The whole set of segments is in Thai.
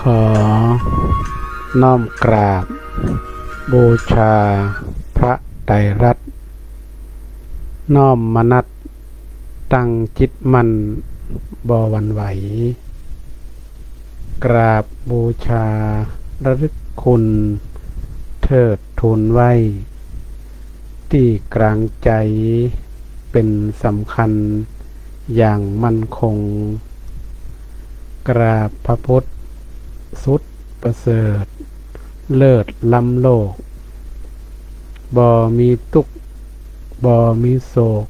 ขอน้อมกราบบูชาพระไตรรัตน์น้อมมนัสตั้งจิตมั่นบ่หวั่นไหวกราบบูชาระลึกคุณเทิดทูนไว้ที่กลางใจเป็นสำคัญอย่างมั่นคงกราบพระพุทธสุดประเสริฐเลิศล้ำโลกบ่มีทุกข์บ่มีโศก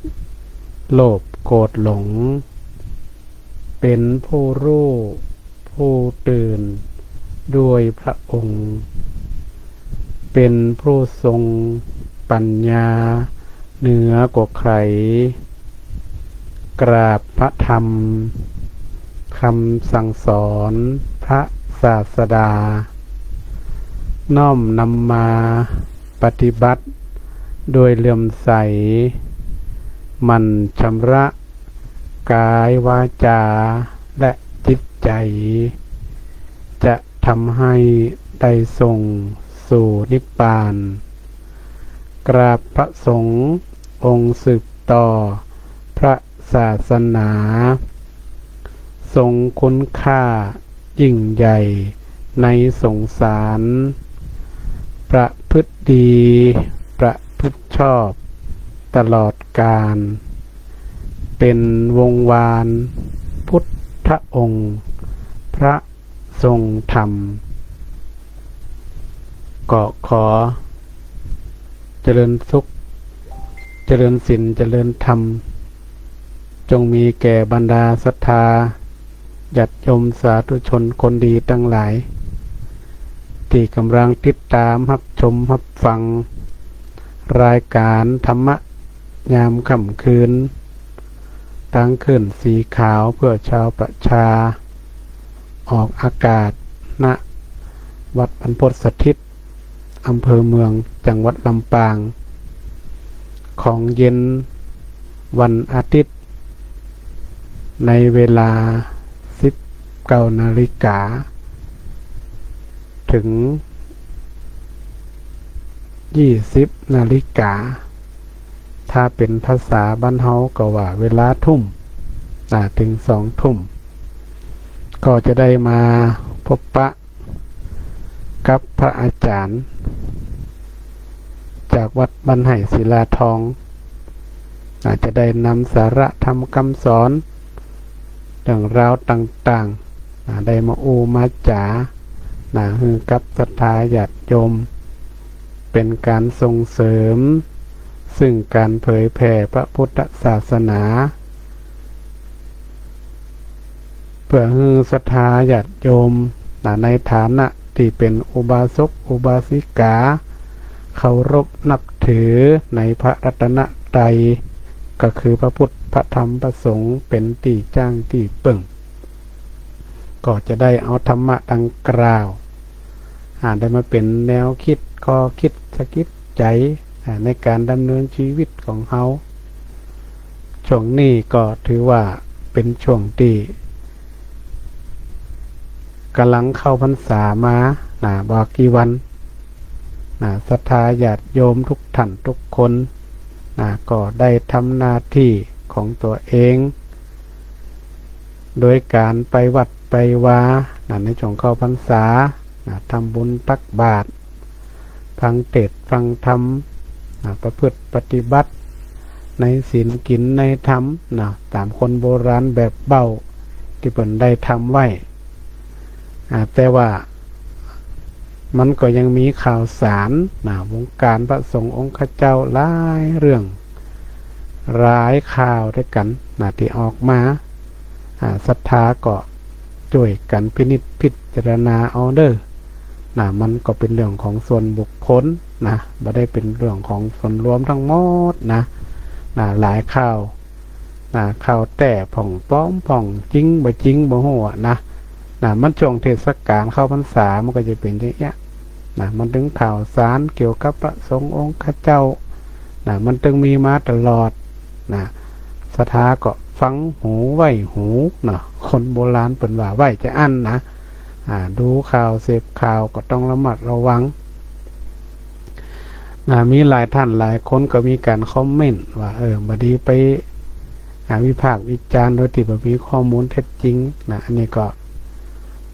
โลภโกรธหลงเป็นผู้รู้ผู้ตื่นด้วยพระองค์เป็นผู้ทรงปัญญาเหนือกว่าใครกราบพระธรรมคำสั่งสอนพระศาสดาน้อมนำมาปฏิบัติโดยเลื่อมใสมันชำระกายวาจาและจิตใจจะทำให้ได้ส่งสู่นิพพานกราบพระสงฆ์องค์สืบต่อพระศาสนาทรงคุณค่ายิ่งใหญ่ในสงสารประพฤติดีประพฤติชอบตลอดกาลเป็นวงวานพุทธองค์พระทรงธรรมก็ขอเจริญสุขเจริญศีลเจริญธรรมจงมีแก่บรรดาศรัทธาญาติโยมสาธุชนคนดีทั้งหลายที่กำลังติดตามรับชมรับฟังรายการธรรมะยามค่ำคืนตั้งขึ้นสีขาวเพื่อชาวประชาออกอากาศณวัดบรรพตสถิตอำเภอเมืองจังหวัดลำปางของเย็นวันอาทิตย์ในเวลา19 นาฬิกาถึง20 นาฬิกาถ้าเป็นภาษาบ้านเฮาก็ว่าเวลาทุ่มถึง2 ทุ่มก็จะได้มาพบปะกับพระอาจารย์จากวัดบ้านไห่ศิลาทองอาจจะได้นำสาระธรรมคำสอนเรื่องราวต่างๆได้มาอูมาจ๋าคือกับศรัทธาญาติโยมเป็นการส่งเสริมซึ่งการเผยแผ่พระพุทธศาสนาเพื่อให้ศรัทธาญาติโยมในฐานะที่เป็นอุบาสกอุบาสิกาเคารพนับถือในพระรัตนตรัยก็คือพระพุทธพระธรรมพระสงฆ์เป็นที่จ้างที่ปึ่งก็จะได้เอาธรรมะดังกล่าวได้มาเป็นแนวคิดข้อคิดสะกิดใจในการดำเนินชีวิตของเขาช่วงนี้ก็ถือว่าเป็นช่วงที่กำลังเข้าพรรษามาบอกกี่วันศรัทธาญาติโยมทุกท่านทุกคนก็ได้ทำหน้าที่ของตัวเองโดยการไปวัดไปวาในช่วงเข้าพรรษาทำบุญตักบาตรฟังเทศน์ฟังธรรมประพฤติปฏิบัติในศีลกินในธรรมตามคนโบราณแบบเบาที่เพิ่นได้ทำไว้แต่ว่ามันก็ยังมีข่าวสารวงการพระสงฆ์องค์เจ้าหลายเรื่องหลายข่าวด้วยกันที่ออกมาศรัทธาก็ช่วยกันพินิจพิจารณาเอาเด้อมันก็เป็นเรื่องของส่วนบุคคลไม่ได้เป็นเรื่องของส่วนรวมทั้งหมดหลายข่าวข่าวแต่ผ่องป้อมผ่องจริงบ่จริงบ่ฮู้มันช่วงเทศกาลเข้าพรรษามันก็จะเป็นอย่างเงี้ยมันถึงข่าวสารเกี่ยวกับพระสงฆ์องค์เจ้ามันถึงมีมาตลอดศรัทธาก็ฟังหูไว้หูคนโบราณเปิ่นว่าไว้จะอั้น ดูข่าวเสพข่าวก็ต้องระมัดระวังมีหลายท่านหลายคนก็มีการคอมเมนต์ว่าบดีไปวิพากษ์วิจารณ์โดยที่บ่มีข้อมูลเท็จจริงอันนี้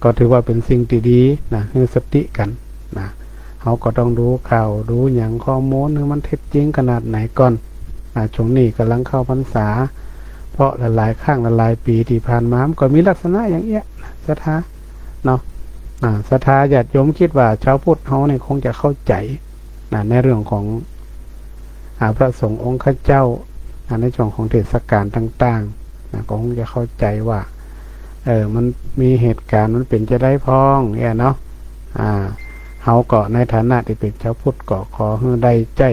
ก็ถือว่าเป็นสิ่งที่ดีให้สติกันเขาก็ต้องดูข่าวดูอย่างข้อมูลให้มันเท็จจริงขนาดไหนก่อนช่วงนี้กำลังเข้าพรรษาเพราะหลายๆครั้งหลายปีที่ผ่านมามันก็มีลักษณะอย่างเงี้ยศรัทธาเนาะศรัทธาญาติโยมคิดว่าชาวพุทธเขาเนี่ยคงจะเข้าใจในเรื่องของพระสงฆ์องค์ข้าเจ้าในช่วงของเทศกาลต่างๆก็คงจะเข้าใจว่ามันมีเหตุการณ์มันเป็นจะได้พ้องเนาะเขาก็ในฐานะที่เป็นชาวพุทธก็ขอให้ได้ใจ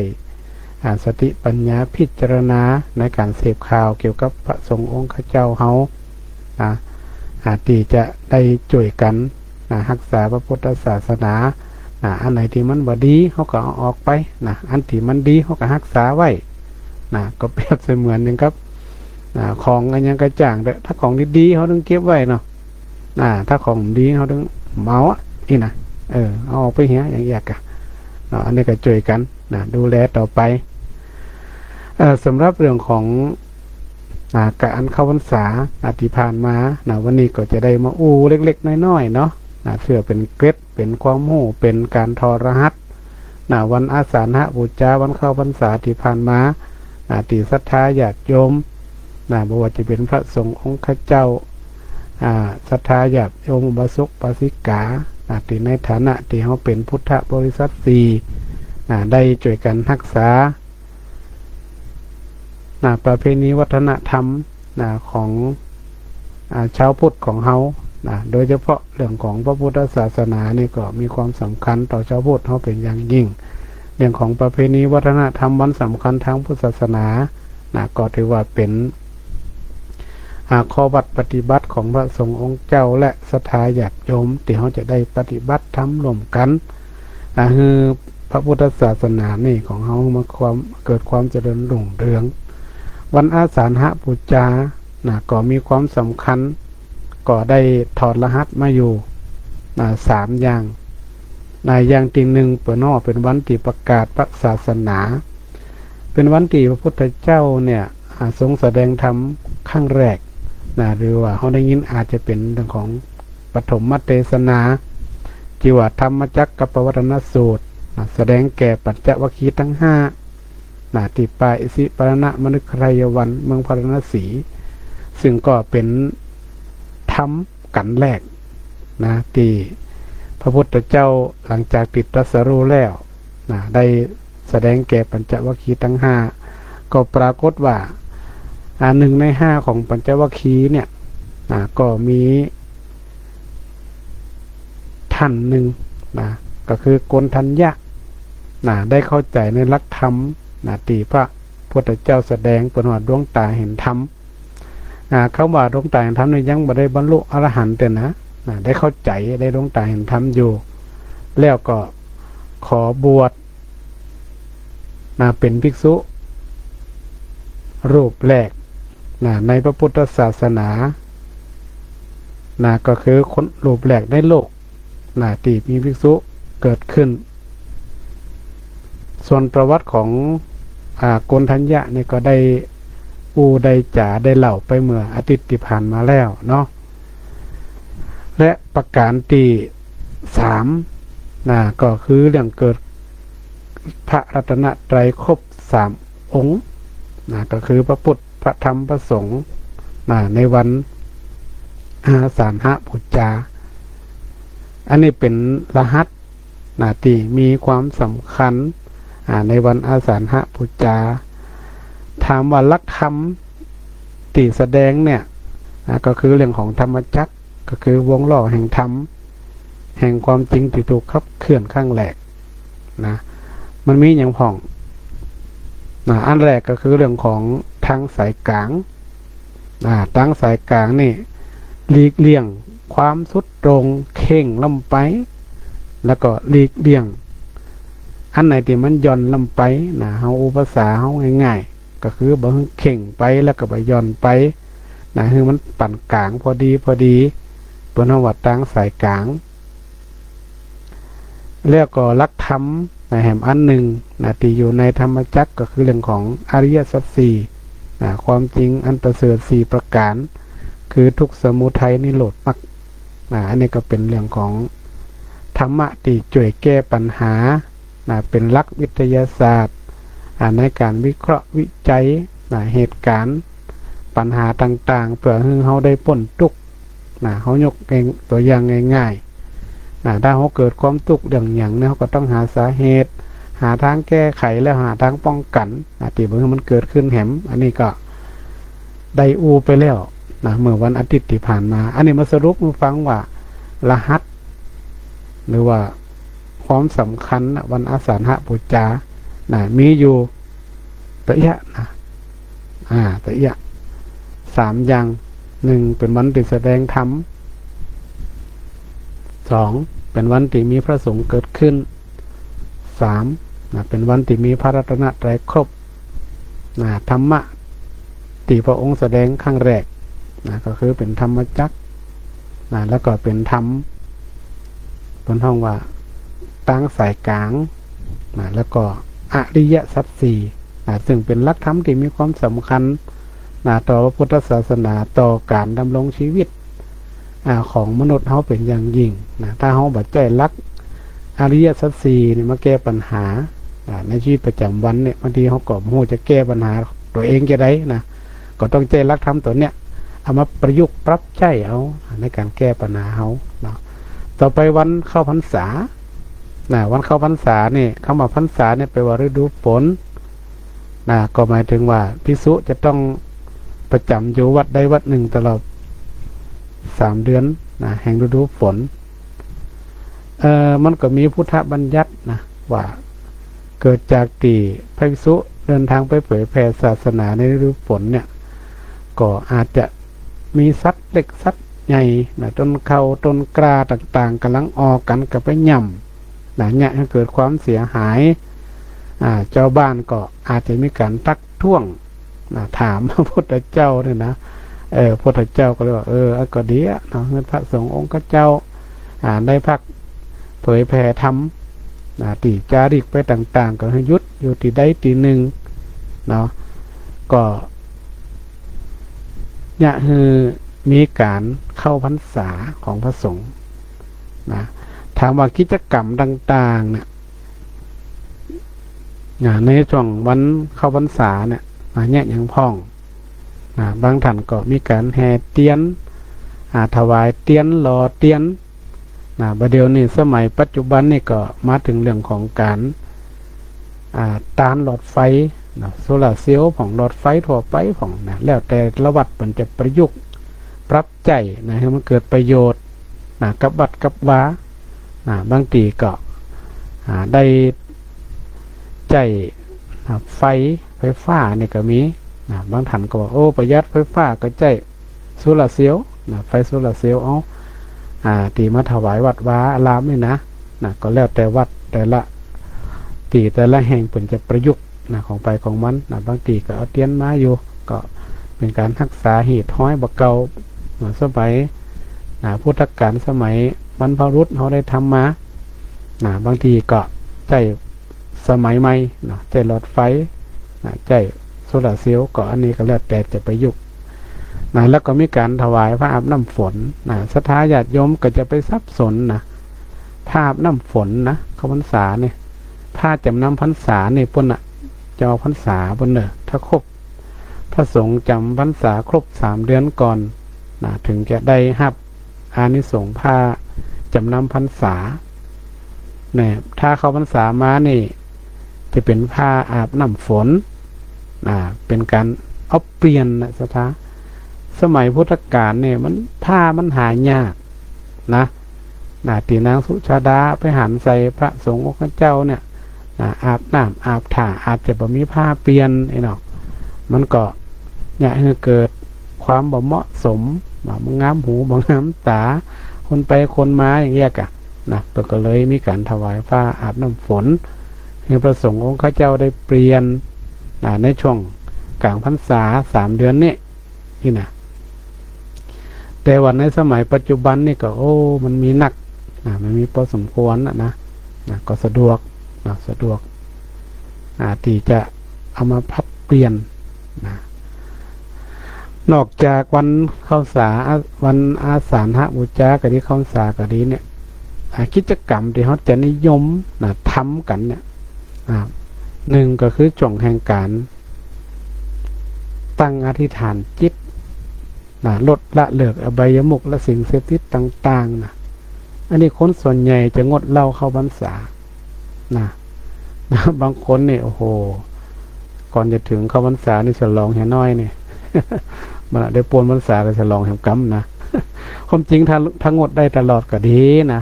สติปัญญาพิจารณาในการเสพข่าวเกี่ยวกับพระสงฆ์องค์ข้าเจ้าเขาที่จะได้ช่วยกันรักษาพระพุทธศาสนาอันไหนที่มันบ่ดีเขาก็เอาออกไปอันที่มันดีเขาก็รักษาไว้ก็เปรียบเสมือนอย่างครับของอันยังกระจ่างแต่ถ้าของดีๆเขาต้องเก็บไว้เนาะถ้าของดีเขาต้องเมาอีนะเอาออกไปเหี้ยอย่างแยกอันนี้ก็ช่วยกันดูแลต่อไปสำหรับเรื่องของการเข้าพรรษาที่ผ่านมาวันนี้ก็จะได้มาเล็กๆน้อยๆเนาะเพื่อเป็นเกร็ดเป็นความรู้เป็นการทอรหัสวันอาสาฬหบูชาวันเข้าพรรษาที่ผ่านมาที่ศรัทธาญาติโยมบ่ว่าจะเป็นพระสงฆ์องค์ข้าเจ้าศรัทธาญาติโยมอุบาสกอุบาสิกาที่ในฐานะที่เขาเป็นพุทธบริษัทได้ช่วยกันรักษาประเพณีวัฒนธรรมของชาวพุทธของเขาโดยเฉพาะเรื่องของพระพุทธศาสนานี่ก็มีความสำคัญต่อชาวพุทธเขาเป็นอย่างยิ่งเรื่องของประเพณีวัฒนธรรมวันสำคัญทางพุทธศาสนาก็ถือว่าเป็นข้อวัดปฏิบัติของพระสงฆ์องค์เจ้าและศรัทธาญาติโยมที่เขาจะได้ปฏิบัติธรรมร่วมกันคือพระพุทธศาสนานี่ของเขามาเกิดความเจริญรุ่งเรืองวันอาสาฬหบูชาก็มีความสำคัญก็ได้ถอดรหัสมาอยู่3อย่างอย่างที่หนึ่งเป็นวันที่ประกาศพระศาสนาเป็นวันที่พระพุทธเจ้าเนี่ยทรงแสดงธรรมครั้งแรกหรือว่าเขาได้ยินอาจจะเป็นเรื่องของปฐมเทศนาจิวธรรมจักรกับปวัตนสูตรแสดงแก่ปัญจวัคคีย์ทั้ง5ที่ปายอิสิปรณะมนุษย์ไรยวันเมืองพาราณสีซึ่งก็เป็นธรรมกันแรกที่พระพุทธเจ้าหลังจากติดตรัสรู้แล้วได้แสดงแก่ปัญจวัคคีย์ทั้ง5ก็ปรากฏว่า1 ใน 5ของปัญจวัคคีย์เนี่ยก็มีท่านหนึ่งก็คือโกณฑัญญะได้เข้าใจในหลักธรรมที่พระพุทธเจ้าแสดงเป็นว่าดวงตาเห็นธรรมเขาว่าดวงตาเห็นธรรมนี่ยังไม่ได้บรรลุอรหันต์แต่ได้เข้าใจได้ดวงตาเห็นธรรมอยู่แล้วก็ขอบวชเป็นภิกษุรูปแรกในพระพุทธศาสนาก็คือคนรูปแรกในโลกที่มีภิกษุเกิดขึ้นส่วนประวัติของโกณฑัญญะนี่ก็ได้ได้จ่าได้เล่าไปเมื่ออาทิตย์ที่ผ่านมาแล้วเนาะและประการที่3ก็คือเรื่องเกิดพระรัตนตรัยครบ3 องค์ก็คือพระพุทธพระธรรมพระสงฆ์ในวันอาสาฬหบูชาอันนี้เป็นรหัสที่มีความสำคัญในวันอาสาฬหบูชาถามว่าลักธรรมที่แสดงเนี่ยก็คือเรื่องของธรรมจักรก็คือวงล้อแห่งธรรมแห่งความจริงที่ถูกขับเคลื่อนข้างแรกมันมีอย่างผ่องอันแรกก็คือเรื่องของทางสายกลางทางสายกลางนี่หลีกเลี่ยงความสุดตรงเข่งลำไปแล้วก็หลีกเลี่ยงอันไหนที่มันย่อนลำไปเฮาอุปสาเฮาง่ายๆก็คือบ่เข่งไปแล้วก็บ่ย่อนไปคือมันปั่นกลางพอดีเปิ้นว่าทางสายกลาง แล้วก็หลักธรรมนะแห่งอันหนึ่งนะที่อยู่ในธรรมจักรก็คือเรื่องของอริยสัจสี่นะความจริงอันประเสริฐสี่ประการคือทุกข์สมุทัยนิโรธมรรคนะอันนี้ก็เป็นเรื่องของธรรมะที่ช่วยแก้ปัญหานะเป็นหลักวิทยาศาสตร์ในการวิเคราะห์วิจัยนะเหตุการณ์ปัญหาต่างๆเพื่อให้เขาได้พ้นทุกข์นะเขายกเองตัวอย่างง่ายๆถ้าเขาเกิดความทุกข์เรื่องอย่างนี้เขาก็ต้องหาสาเหตุหาทางแก้ไขแล้วหาทางป้องกันที่เมื่อมันเกิดขึ้นแหมอันนี้ก็ได้อูไปแล้วนะเมื่อวันอาทิตย์ที่ผ่านมาอันนี้มาสรุปมาฟังว่ารหัสหรือว่าความสำคัญวันอาสาฬหบูชามีอยู่ตะยะนะตะยะ3อย่าง1เป็นวันที่แสดงธรรม2เป็นวันที่มีพระสงฆ์เกิดขึ้น3เป็นวันที่มีพระรัตนตรัยครบธรรมะที่พระองค์แสดงครั้งแรกก็คือเป็นธรรมจักรแล้วก็เป็นธรรมบนห้องว่าตั้งสายกลางแล้วก็อริยสัจสี่ซึ่งเป็นหลักธรรมที่มีความสำคัญต่อพระพุทธศาสนาต่อการดำรงชีวิตของมนุษย์เขาเป็นอย่างยิ่งถ้าเขาบัดใจรักอริยสัจสี่นี่มาแก้ปัญหาในชีวิตประจำวันเนี่ยบางทีเขาก็โหจะแก้ปัญหาตัวเองจะได้ก็ต้องใจรักธรรมตัวเนี้ยเอามาประยุกต์ปรับใช้เอาในการแก้ปัญหาเขาต่อไปวันเข้าพรรษาวันเข้าพรรษาเนี่ยคำว่าพรรษาเนี่ยแปลว่าฤดูฝนก็หมายถึงว่าภิกษุจะต้องประจำอยู่วัดใดวัดหนึ่งตลอด3 เดือนแห่งฤดูฝนมันก็มีพุทธบัญญัติว่าเกิดจากที่พระภิกษุเดินทางไปเผยแผ่ศาสนาในฤดูฝนเนี่ยก็อาจจะมีสัตว์เล็กสัตว์ใหญ่ต้นเขาต้นกล้าต่างๆกำลังออกกันกับไปย่ำเนี่ยให้เกิดความเสียหายเจ้าบ้านก็อาจจะมีการทักท้วงถามพระพุทธเจ้าเนี่ยนะพระพุทธเจ้าก็เลยว่าก็ดีเนาะพระสงฆ์องค์เจ้าได้พักเผยแผ่ธรรมตีจาริกไปต่างๆก็ให้ยุดอยู่ที่ใดที่หนึ่งเนาะก็เนี่ยคือมีการเข้าพรรษาของพระสงฆ์ถามว่ากิจกรรมต่างๆเนี่ยในช่วงวันเข้าพรรษาเนี่ยเนี่ยยังพ่องบางท่านก็มีการแห่เตียนถวายเตียนรอเตียนประเดี๋ยวนี้สมัยปัจจุบันนี่ก็มาถึงเรื่องของการตานหลอดไฟโซลาร์เซลล์ของหลอดไฟทั่วไปของแล้วแต่ละวัดมันจะประยุกต์ปรับใจให้มันเกิดประโยชน์กับวัดกับวาบางทีก็ได้ใจไฟฟ้าเนี่ยก็มีบางท่านก็บอกประหยัดไฟฟ้าก็ใจโซลาร์เซลล์ไฟโซลาร์เซลล์ตีมาถวายวัดวาอารามนี่นะก็แล้วแต่วัดแต่ละตีแต่ละแห่งเป็นจะประยุกต์ของไปของมันบางตีก็เอาเตียนมาอยู่ก็เป็นการรักษาหีดห้อยบะเกาสมัยพุทธกาลสมัยบรรพบุรุษเขาได้ทำมาบางทีก็ใจสมัยใหม่ใจหลอดไฟใจโซลาร์เซลล์ก็อันนี้ก็แล้วแต่จะประยุกต์แล้วก็มีการถวายพระอาบน้ำฝนศรัทธาญาติโยมก็จะไปสับสนพระอาบน้ำฝนเข้าพรรษาเนี่ยผ้าจำนำพรรษาเนี่ยปนจะเอาพรรษาปนถ้าครบพระสงฆ์จำพรรษาครบ3 เดือนก่อนถึงจะได้รับอานิสงส์ผ้าจำนำพรรษาเนี่ยถ้าเข้าพรรษามานี่จะเป็นผ้าอาบน้ำฝนเป็นการเอาเปลี่ยนศรัทธาสมัยพุทธกาลเนี่ยมันผ้ามันหายากตีนางสุชาดาไปหันใส่พระสงฆ์องค์เจ้าเนี่ยอาบน้ำอาบถ่าอาจจะบ่มีผ้าเปลี่ยนมันก็เนี่ยให้เกิดความบ่เหมาะสมบางงามหูบางงามตาคนไปคนมาอย่างเงี้ยตัวก็เลยมีการถวายผ้าอาบน้ำฝนให้พระสงฆ์องค์เจ้าได้เปลี่ยนในช่วงกลางพรรษา3 เดือนนี่แต่วันในสมัยปัจจุบันนี่ก็มันมีหนักมันมีพอสมควร นะก็สะดวกนะสะดวกที่จะเอามาพับเปลี่ยนนะนอกจากวันเข้าสาวันอาสาฬหบูชากะดีเข้าสากะดีเนี่ยกิจกรรมที่เขาจะนิยมนะทำกันเนี่ยหนึ่งก็คือช่วงแห่งการตั้งอธิษฐานจิตลดละเลิกอบายมุขและสิ่งเสพติดต่างๆนะอันนี้คนส่วนใหญ่จะงดเหล้าเข้าพรรษานะบางคนเนี่ยโอ้โหก่อนจะถึงเข้าพรรษานี่ฉลองแห่น้อยเนี่ย มันได้ปวนพรรษาก็ฉลองแห่กำนะความจริงถ้างดได้ตลอดก็ดีนะ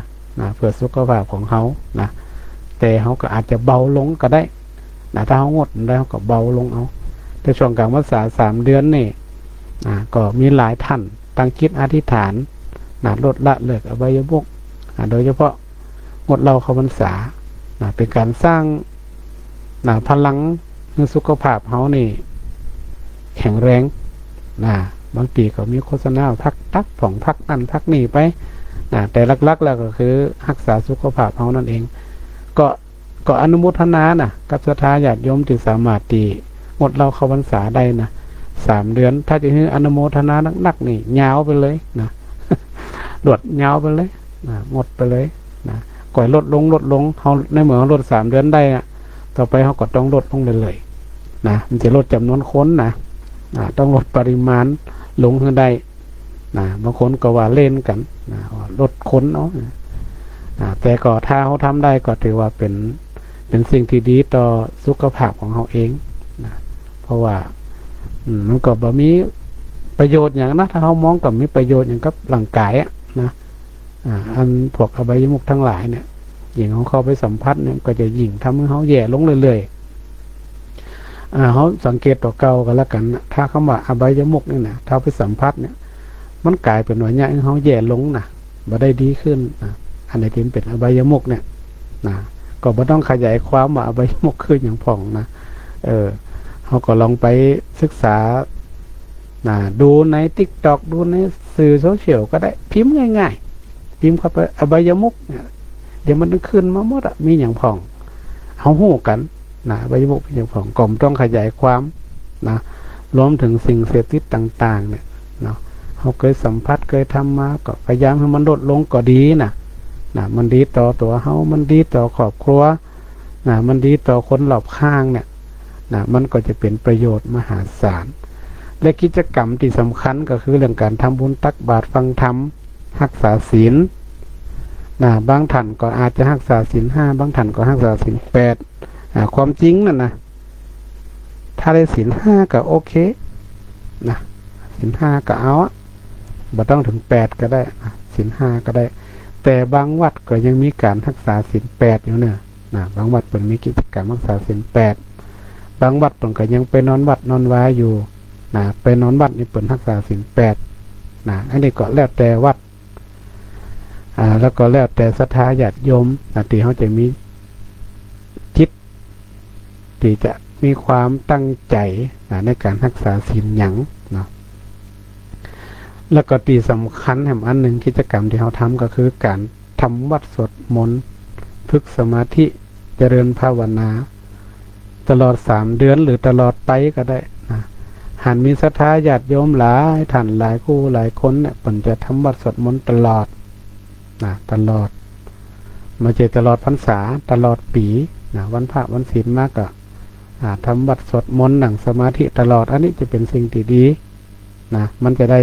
เพื่อสุขภาพของเขานะแต่เขาก็อาจจะเบาลงก็ได้นะถ้าเขางดได้เขาก็เบาลงเอาแต่ช่วงกลางพรรษา3 เดือนนี่ก็มีหลายท่านตั้งจิตอธิษฐานลดละเลิกอบายมุขโดยเฉพาะงดเหล้าเข้าพรรษาเป็นการสร้างพลังในสุขภาพเขานี่แข็งแรงบางปีก็มีโฆษณาพักตักผ่องพักนั่นพักนี่ไปแต่ลักๆแล้วก็คือรักษาสุขภาพเขานั่นเองก็อนุโมทนากับศรัทธาญาติโยมที่สามารถที่งดเหล้าเข้าพรรษาได้3 เดือนถ้าจะให้อนุโมทนานักๆนี่ยาวไปเลยหลวดยาวไปเลยงดไปเลยก่อยลดลงเขาในเมื่อเขาลด3 เดือนได้ต่อไปเขาก็ต้องลดลงเลยมันจะลดจำนวนคนต้องลดปริมาณลงให้ได้บางคนก็ว่าเล่นกันลดคนแต่ก็ถ้าเขาทำได้ก็ถือว่าเป็นสิ่งที่ดีต่อสุขภาพของเขาเองเพราะว่ามันก็บ่มีประโยชน์อย่างนะถ้าเขามองกับมีประโยชน์อย่างกับร่างกายอันพวกอบายมุขทั้งหลายเนี่ยยิ่งเขาเข้าไปสัมผัสเนี่ยก็จะยิ่งทำให้เขาแย่ลงเรื่อยๆเขาสังเกตต่อเก่ากันแล้วกันถ้าเขาว่าอบายมุขนี่นะถ้าไปสัมผัสเนี่ยมันกลายเป็นหน่วยเนี่ยเขาแย่ลงบ่ได้ดีขึ้นอันไหนที่เป็นอบายมุขเนี่ยก็บ่ต้องขยายความว่าอบายมุขคืออย่างผ่องเขาก็ลองไปศึกษาดูใน TikTok ดูในสื่อโซเชียลก็ได้พิมพ์ง่ายๆพิมพ์เข้าไปอบายมุขเนี่ยเดี๋ยวมันขึ้นมาหมดมีอย่างผ่องเขาหู้กันอบายมุขเป็นอย่างผ่องกล่อมต้องขยายความรวมถึงสิ่งเสพติดต่างๆเนี่ยเขาเคยสัมผัสเคยทำมาก็พยายามให้มันลดลงก็ดีมันดีต่อตัวเขามันดีต่อครอบครัวมันดีต่อคนรอบข้างเนี่ยมันก็จะเป็นประโยชน์มหาศาลและกิจกรรมที่สำคัญก็คือเรื่องการทำบุญตักบาตรฟังธรรมรักษาศีลบางท่านก็อาจจะรักษาศีล 5บางท่านก็รักษาศีล 8ความจริงนะถ้าได้ศีล 5ก็โอเคศีล 5ก็เอาบ่ต้องถึง8ก็ได้ศีล 5ก็ได้แต่บางวัดก็ยังมีการรักษาศีล 8อยู่เนี่ยบางวัดเป็นมีกิจกรรมรักษาศีล 8บางวัดเปิ่นก็ยังไปนอนวัดนอนวาอยู่ไปนอนวัดนี่เปิ่นรักษาศีล 8อันนี้ก็แล้วแต่วัดแล้วก็แล้วแต่ศรัทธาญาติโยมที่เขาจะมีจิตที่จะมีความตั้งใจในการรักษาศีลหยังแล้วก็ที่สำคัญแห่งอันหนึ่งกิจกรรมที่เขาทำก็คือการทำวัดสวดมนต์ฝึกสมาธิเจริญภาวนาตลอด3 เดือนหรือตลอดไปก็ได้หันมีศรัทธาญาติโยมหลายท่านหลายคู่หลายคนเนี่ยเพิ่นจะทำวัดสวดมนต์ตลอดตลอดมาเจตลอดพรรษาตลอดปีวันพระวันศีลมากก็ทำวัดสวดมนต์นั่งสมาธิตลอดอันนี้จะเป็นสิ่งที่ดีมันจะได้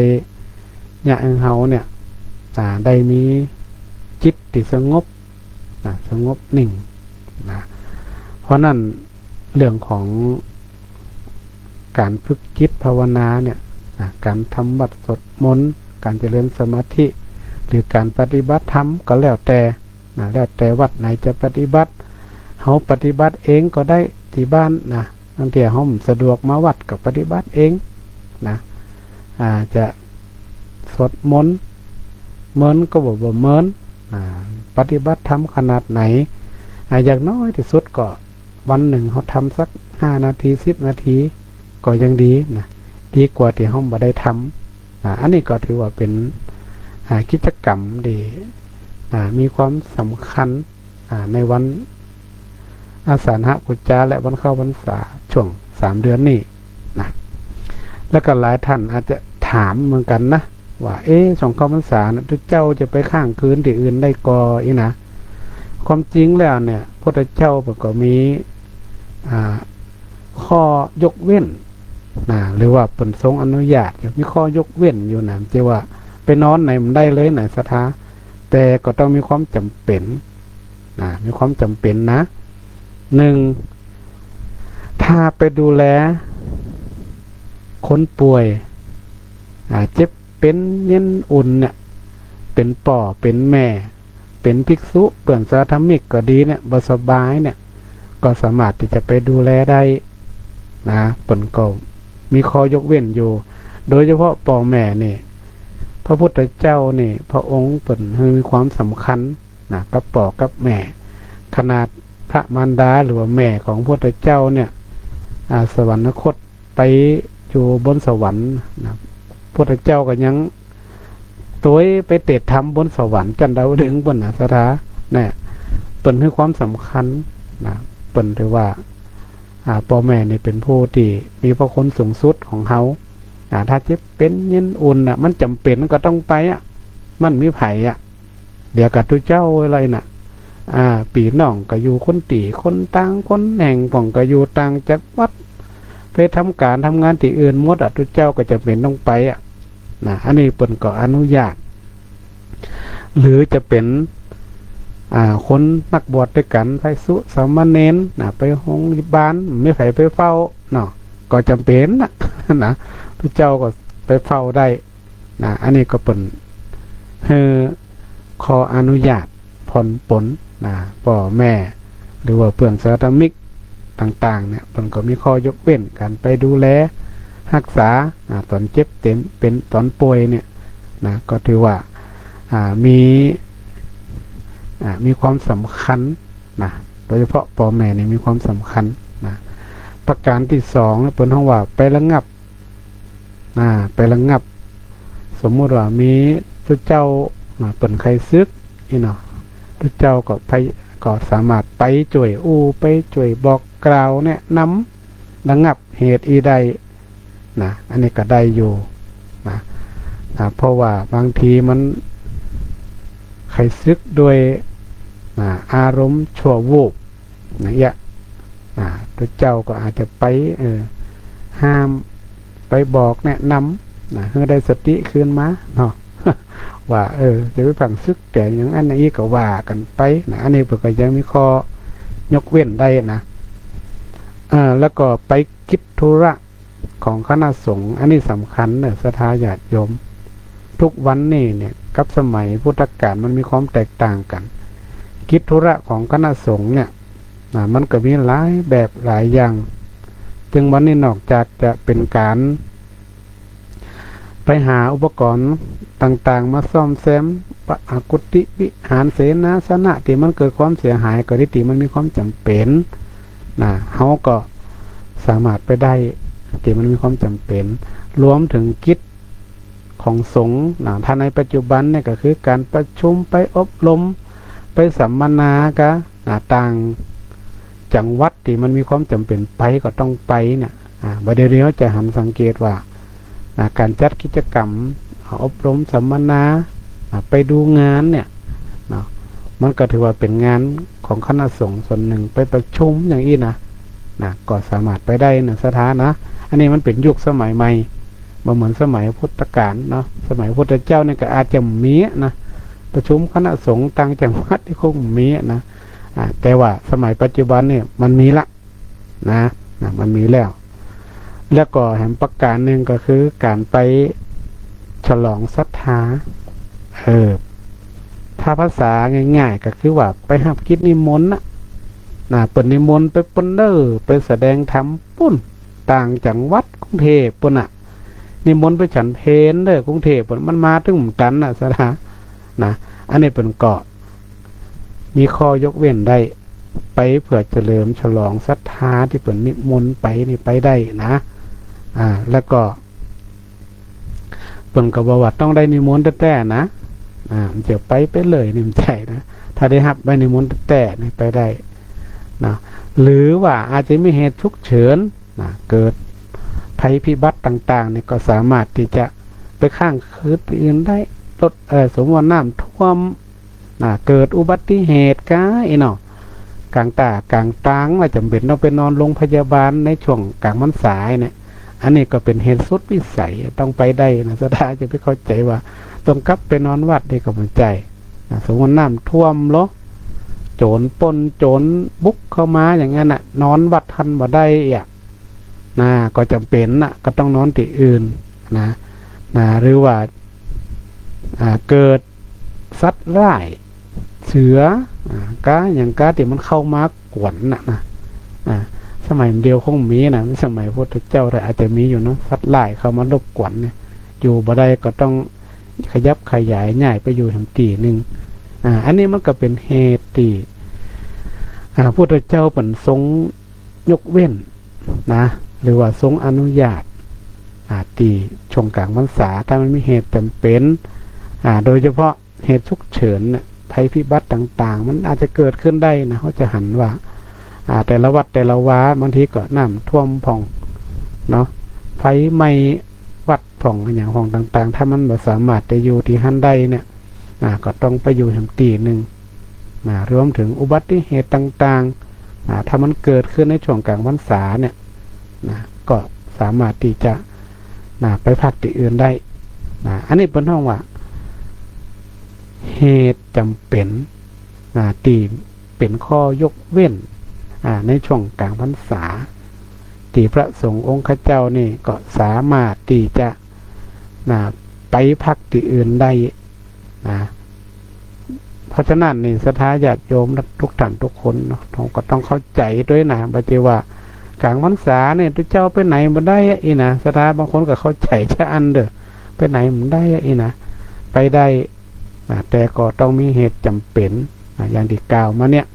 เนี่ยเฮาเนี่ยได้มีจิตที่สงบสงบนิ่งเพราะนั้นเรื่องของการฝึกจิตภาวนาเนี่ยการทำวัดสวดมนต์การเจริญสมาธิหรือการปฏิบัติธรรมก็แล้วแต่วัดไหนจะปฏิบัติเขาปฏิบัติเองก็ได้ที่บ้านบางทีเขาสะดวกมาวัดก็ปฏิบัติเองจะสวดมนต์เมินก็บอกว่าเมินปฏิบัติธรรมขนาดไหนอย่างน้อยที่สุดก็วันหนึ่งเขาทำสัก5 นาที10 นาทีก็ยังดีดีกว่าที่เขาไม่ได้ทำอันนี้ก็ถือว่าเป็นกิจกรรมดีมีความสำคัญ ในวันอาสาฬหบูชาและวันเข้าพรรษาช่วง3 เดือนนี้นะแล้วก็หลายท่านอาจจะถามเหมือนกันนะว่าช่วงเข้าพรรษานะทุกเจ้าจะไปข้างคืนที่อื่นได้ก่ออีนะความจริงแล้วเนี่ยพระเจ้าก็มีข้อยกเว้นหรือว่าเปิ่นทรงอนุญาตมีข้อยกเว้นอยู่นะที่ว่าไปนอนไหนมันได้เลยไหนสถาแต่ก็ต้องมีความจำเป็นมีความจำเป็นนะ1ถ้าไปดูแลคนป่วยเจ็บเป็นเย็นอุ่นเนี่ยเป็นป่อเป็นแม่เป็นภิกษุเปื่อนสาธมิกก็ดีเนี่ยบ่สบายเนี่ยก็สามารถที่จะไปดูแลได้นะเปิ่นก็มีข้อยกเว้นอยู่โดยเฉพาะป่อแม่นี่พระพุทธเจ้านี่พระองค์เปิ่นมีความสำคัญกับป่อกับแม่ขนาดพระมารดาหรือว่าแม่ของพระพุทธเจ้าเนี่ยสวรรคตไปอยู่บนสวรรค์นะพระพุทธเจ้าก็ยังตัวไปเตะทำบนสวรรค์จันดาวดึงบนสถาเนี่ยเปิ่นให้ความสำคัญเปิ่นถือว่าพ่อแม่นี่เป็นผู้ที่มีพระคุณสูงสุดของเขาถ้าเจ็บเป็นเย็นอุ่นมันจำเป็นก็ต้องไปมันมีไผ่เดี๋ยวกับทุเจ้าอะไรปีน้องก็อยู่คนตีคนต่างคนแห่งป่องก็อยู่ต่างจากวัดไปทำการทำงานที่อื่นหมดทุเจ้าก็จะเป็นต้องไปอันนี้เปิ่นก็อนุญาตหรือจะเป็นคนนักบวชด้วยกันไปสุสามเณรไปโรงพยาบาลไม่ไผไปเฝ้าก็จำเป็นนะทุเจ้าก็ไปเฝ้าได้อันนี้ก็เป็นขออนุญาตผ่อนปลนพ่อแม่หรือว่าเพื่อนสาธมิกต่างๆเนี่ยมันก็มีข้อยกเว้นการไปดูแลรักษาตอนเจ็บเป็นตอนป่วยเนี่ยก็ถือว่ามีความสำคัญโดยเฉพาะพ่อแม่เนี่ยมีความสำคัญประการที่2เป็นห้องว่าไประงับสมมุติว่ามีทุกเจ้าเปิ่นใครซึกทุกเจ้าก็สามารถไปช่วยไปช่วยบอกกล่าวเนี่ยนำระงับเหตุใดอันนี้ก็ได้อยู่เพราะว่าบางทีมันใครซึกโดยอารมณ์ชั่ววูบพระเจ้าก็อาจจะไปห้ามไปบอกแนะนำให้ได้สติคืนมาว่าจะไปผังซึกแต่อย่างอันนี้ก็ว่ากันไปอันนี้ก็ยังมีข้อยกเว้นได้แล้วก็ไปกิจธุระของคณะสงฆ์อันนี้สำคัญศรัทธาญาติโยมทุกวันนี้เนี่ยกับสมัยพุทธกาลมันมีความแตกต่างกันกิจธุระของคณะสงฆ์เนี่ยมันก็มีหลายแบบหลายอย่างจึงวันนี้นอกจากจะเป็นการไปหาอุปกรณ์ต่างๆมาซ่อมแซมกุฏิวิหารเสนาสนะที่มันเกิดความเสียหายก็ที่มันมีความจำเป็นเขาก็สามารถไปได้ที่มันมีความจำเป็นรวมถึงกิจของสงฆ์ท่านในปัจจุบันเนี่ยก็คือการประชุมไปอบรมไปสัมมนากะต่างจังหวัดที่มันมีความจำเป็นไปก็ต้องไปเนี่ยประเดี๋ยวจะหันสังเกตว่าการจัดกิจกรรมอบรมสัมมนาไปดูงานเนี่ยมันก็ถือว่าเป็นงานของคณะสงฆ์ส่วนหนึ่งไปประชุมอย่างนี้ก็สามารถไปได้สถานะอันนี้มันเป็นยุคสมัยใหม่บ่เหมือนสมัยพุทธกาลสมัยพุทธเจ้าเนี่ยก็อาจจะมีประชุมคณะสงฆ์ต่างจังหวัดที่คงมีแต่ว่าสมัยปัจจุบันเนี่ยมันมีละมันมีแล้วก็แห่งประการหนึ่งก็คือการไปฉลองศรัทธาถ้าภาษาง่ายๆก็คือว่าไปหับกิจนิมนต์เปิดนิมนต์ไปปนไปแสดงธรรมปุ้นต่างจังหวัดกรุงเทพปุ่นนิมนต์ไปฉันเพลกรุงเทพมันมาถึงกันสถาอันนี้เป็นเกาะมีข้อยกเว้นได้ไปเพื่อเฉลิมฉลองศรัทธาที่เป็นนิมนต์ไปนี่ไปได้แล้วก็เปิ่นก็บอกว่าต้องได้นิมนต์แต่ มันจะไปเลยนี่มันใจนะถ้าได้รับใบนิมนต์แต่นี่ไปได้นะหรือว่าอาจจะมีเหตุฉุกเฉินนะเกิดภัยพิบัติต่างๆนี่ก็สามารถที่จะไปข้างคืนอื่นได้รถสมมติว่าน้ำท่วมเกิดอุบัติเหตุกเนาะกลางตากลางตางว่าจำเป็นต้องไปนอนโรงพยาบาลในช่วงกลางวันสายเนี่ยอันนี้ก็เป็นเหตุสุดวิสัยต้องไปได้นะสถาจะไปเข้าใจว่าต้องกลับไปนอนวัดได้ก็มันใจสมมติน้ำท่วมหรอโจรปล้นโจรบุกเข้ามาอย่างนั้นนอนวัดทันบ่ได้ก็จำเป็นก็ต้องนอนที่อื่นหรือว่าเกิดสัตว์ร้ายเสือกาอย่างกาที่มันเข้ามากวนสมัยเดียวคงมีสมัยพุทธเจ้าแต่อาจจะมีอยู่เนาะสัตว์ร้ายเข้ามารบกวนเนี่ยอยู่บ่ได้ก็ต้องขยับขยายง่ายไปอยู่ทางตีหนึ่งอันนี้มันก็เป็นเหตุที่พุทธเจ้าเป็นทรงยกเว้นหรือว่าทรงอนุญาตตีช่วงกลางพรรษาถ้ามันมีเหตุจำเป็นโดยเฉพาะเหตุฉุกเฉินภัยพิบัติต่างๆมันอาจจะเกิดขึ้นได้นะเขาจะหันว่าแต่ละวัดแต่ละวาบางทีก็น้ำท่วมผ่องเนาะไฟไหม้วัดผ่องอย่างผ่องต่างๆถ้ามันบ่สามารถจะอยู่ที่หันได้เนี่ยก็ต้องไปอยู่ทางตีหนึ่งรวมถึงอุบัติเหตุต่างๆถ้ามันเกิดขึ้นในช่วงกลางพรรษาเนี่ยก็สามารถที่จะไปพักที่อื่นได้อันนี้เป็นห้องว่าเหตุจำเป็นตีเป็นข้อยกเว้นในช่วงกลางพรรษาที่พระสงฆ์องค์ข้าเจ้านี่ก็สามารถที่จะไปพักที่อื่นได้เพราะฉะนั้นนี่ศรัทธาญาติโยมทุกท่านทุกคนเนาะก็ต้องเข้าใจด้วยนะบางทีว่ากลางพรรษาเนี่ยทุกเจ้าไปไหนมาได้ศรัทธาบางคนก็เข้าใจจะอันเด้อไปไหนมันได้ไปได้แต่ก็ต้องมีเหตุจำเป็นอย่างที่กล่าวมาเนี่ย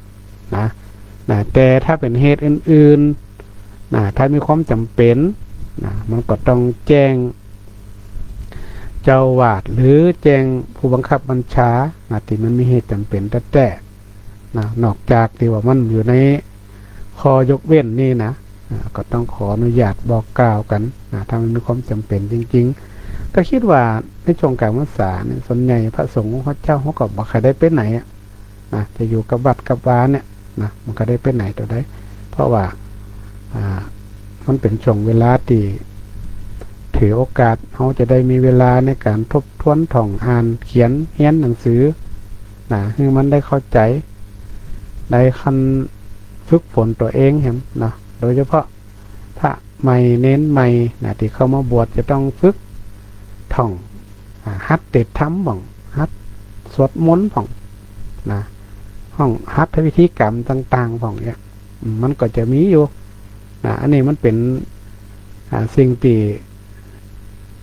แต่ถ้าเป็นเหตุอื่นๆถ้ามีความจำเป็นมันก็ต้องแจ้งเจ้าวาดหรือแจ้งผู้บังคับบัญชาที่มันมีเหตุจำเป็นแต่นอกจากที่ว่ามันอยู่ในข้อยกเว้นนี่ก็ต้องขออนุญาตบอกกล่าวกันถ้ามันมีความจำเป็นจริงๆก็คิดว่าในช่วงกลางพรรษาเนี่ยส่วนใหญ่พระสงฆ์พระเจ้าเขาก็บอกใครได้ไปไหนจะอยู่กับวัดกับวาเนี่ยมันก็ได้ไปไหนตัวได้เพราะว่ามันเป็นช่วงเวลาที่ถือโอกาสเขาจะได้มีเวลาในการทบทวนท่องอ่านเขียนเรียนหนังสือให้มันได้เข้าใจได้คันฝึกฝนตัวเองเห็นโดยเฉพาะพระใหม่เน้นใหม่ที่เข้ามาบวชจะต้องฝึกท่องฮัดเต็ดธรรมบ่องฮัดสวดมนต์บ่องห้องฮัดวิธีกรรมต่างๆบ่องเนี่ยมันก็จะมีอยู่อันนี้มันเป็นสิ่งที่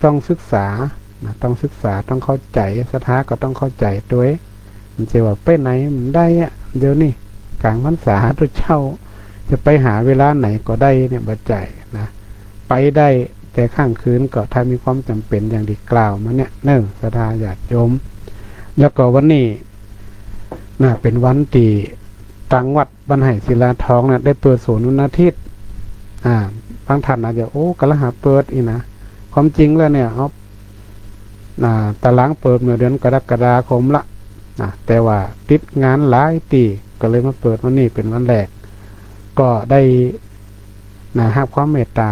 ต้องศึกษาต้องเข้าใจศรัทธาก็ต้องเข้าใจด้วยมันจะว่าไปไหนมันได้เดี๋ยวนี้กลางพรรษาทุกเช้าจะไปหาเวลาไหนก็ได้เนี่ยบัดใจไปได้แต่ข้างคืนก็ถ้ามีความจำเป็นอย่างที่กล่าวมาเนี่ยศรัทธาญาติโยมแล้วก็วันนี้เป็นวันที่ทางวัดบ้านไห่ศิลาทองได้เปิดศูนย์วันอาทิตย์บางท่านอาจจะกำลังหาเปิดความจริงแล้วเนี่ยตารางเปิดเมื่อเดือนกรกฎาคมละแต่ว่าติดงานหลายตีก็เลยมาเปิดวันนี้เป็นวันแรกก็ได้ให้ความเมตตา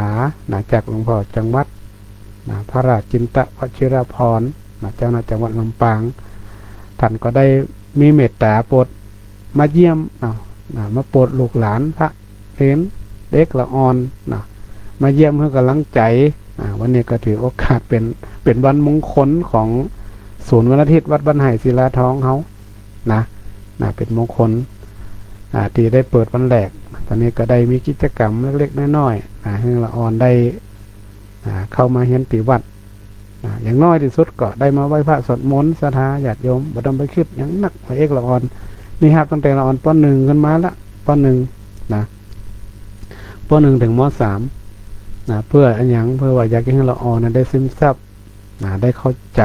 จากหลวงพ่อจังหวัดพระราชจินตวชิรพรเจ้าหน้าจังหวัดลำปางท่านก็ได้มีเมตตาโปรดมาเยี่ยมมาโปรดลูกหลานพระเห็นเด็กละอ่อนมาเยี่ยมเพื่อกำลังใจวันนี้ก็ถือโอกาสเป็นวันมงคลของศูนย์วันอาทิตย์วัดบ้านไห่ศิลาทองเขาเป็นมงคลที่ได้เปิดวันแรกตอนนี้ก็ได้มีกิจกรรมเล็กๆน้อยๆให้ละอ่อนได้เข้ามาเห็นปีวัดอย่างน้อยที่สุดก็ได้มาไหว้พระสวดมนต์ศรัทธาญาติโยมบ่ต้องไปคิดอย่างนักไปเอกละอ่อนนี่ครับตั้งแต่ละอ่อนป .1 ขึ้นมาละป .1 ป .1 ถึงม .3 เพื่ออันยังเพื่อว่าอยากให้ละอ่อนได้ซึมซับได้เข้าใจ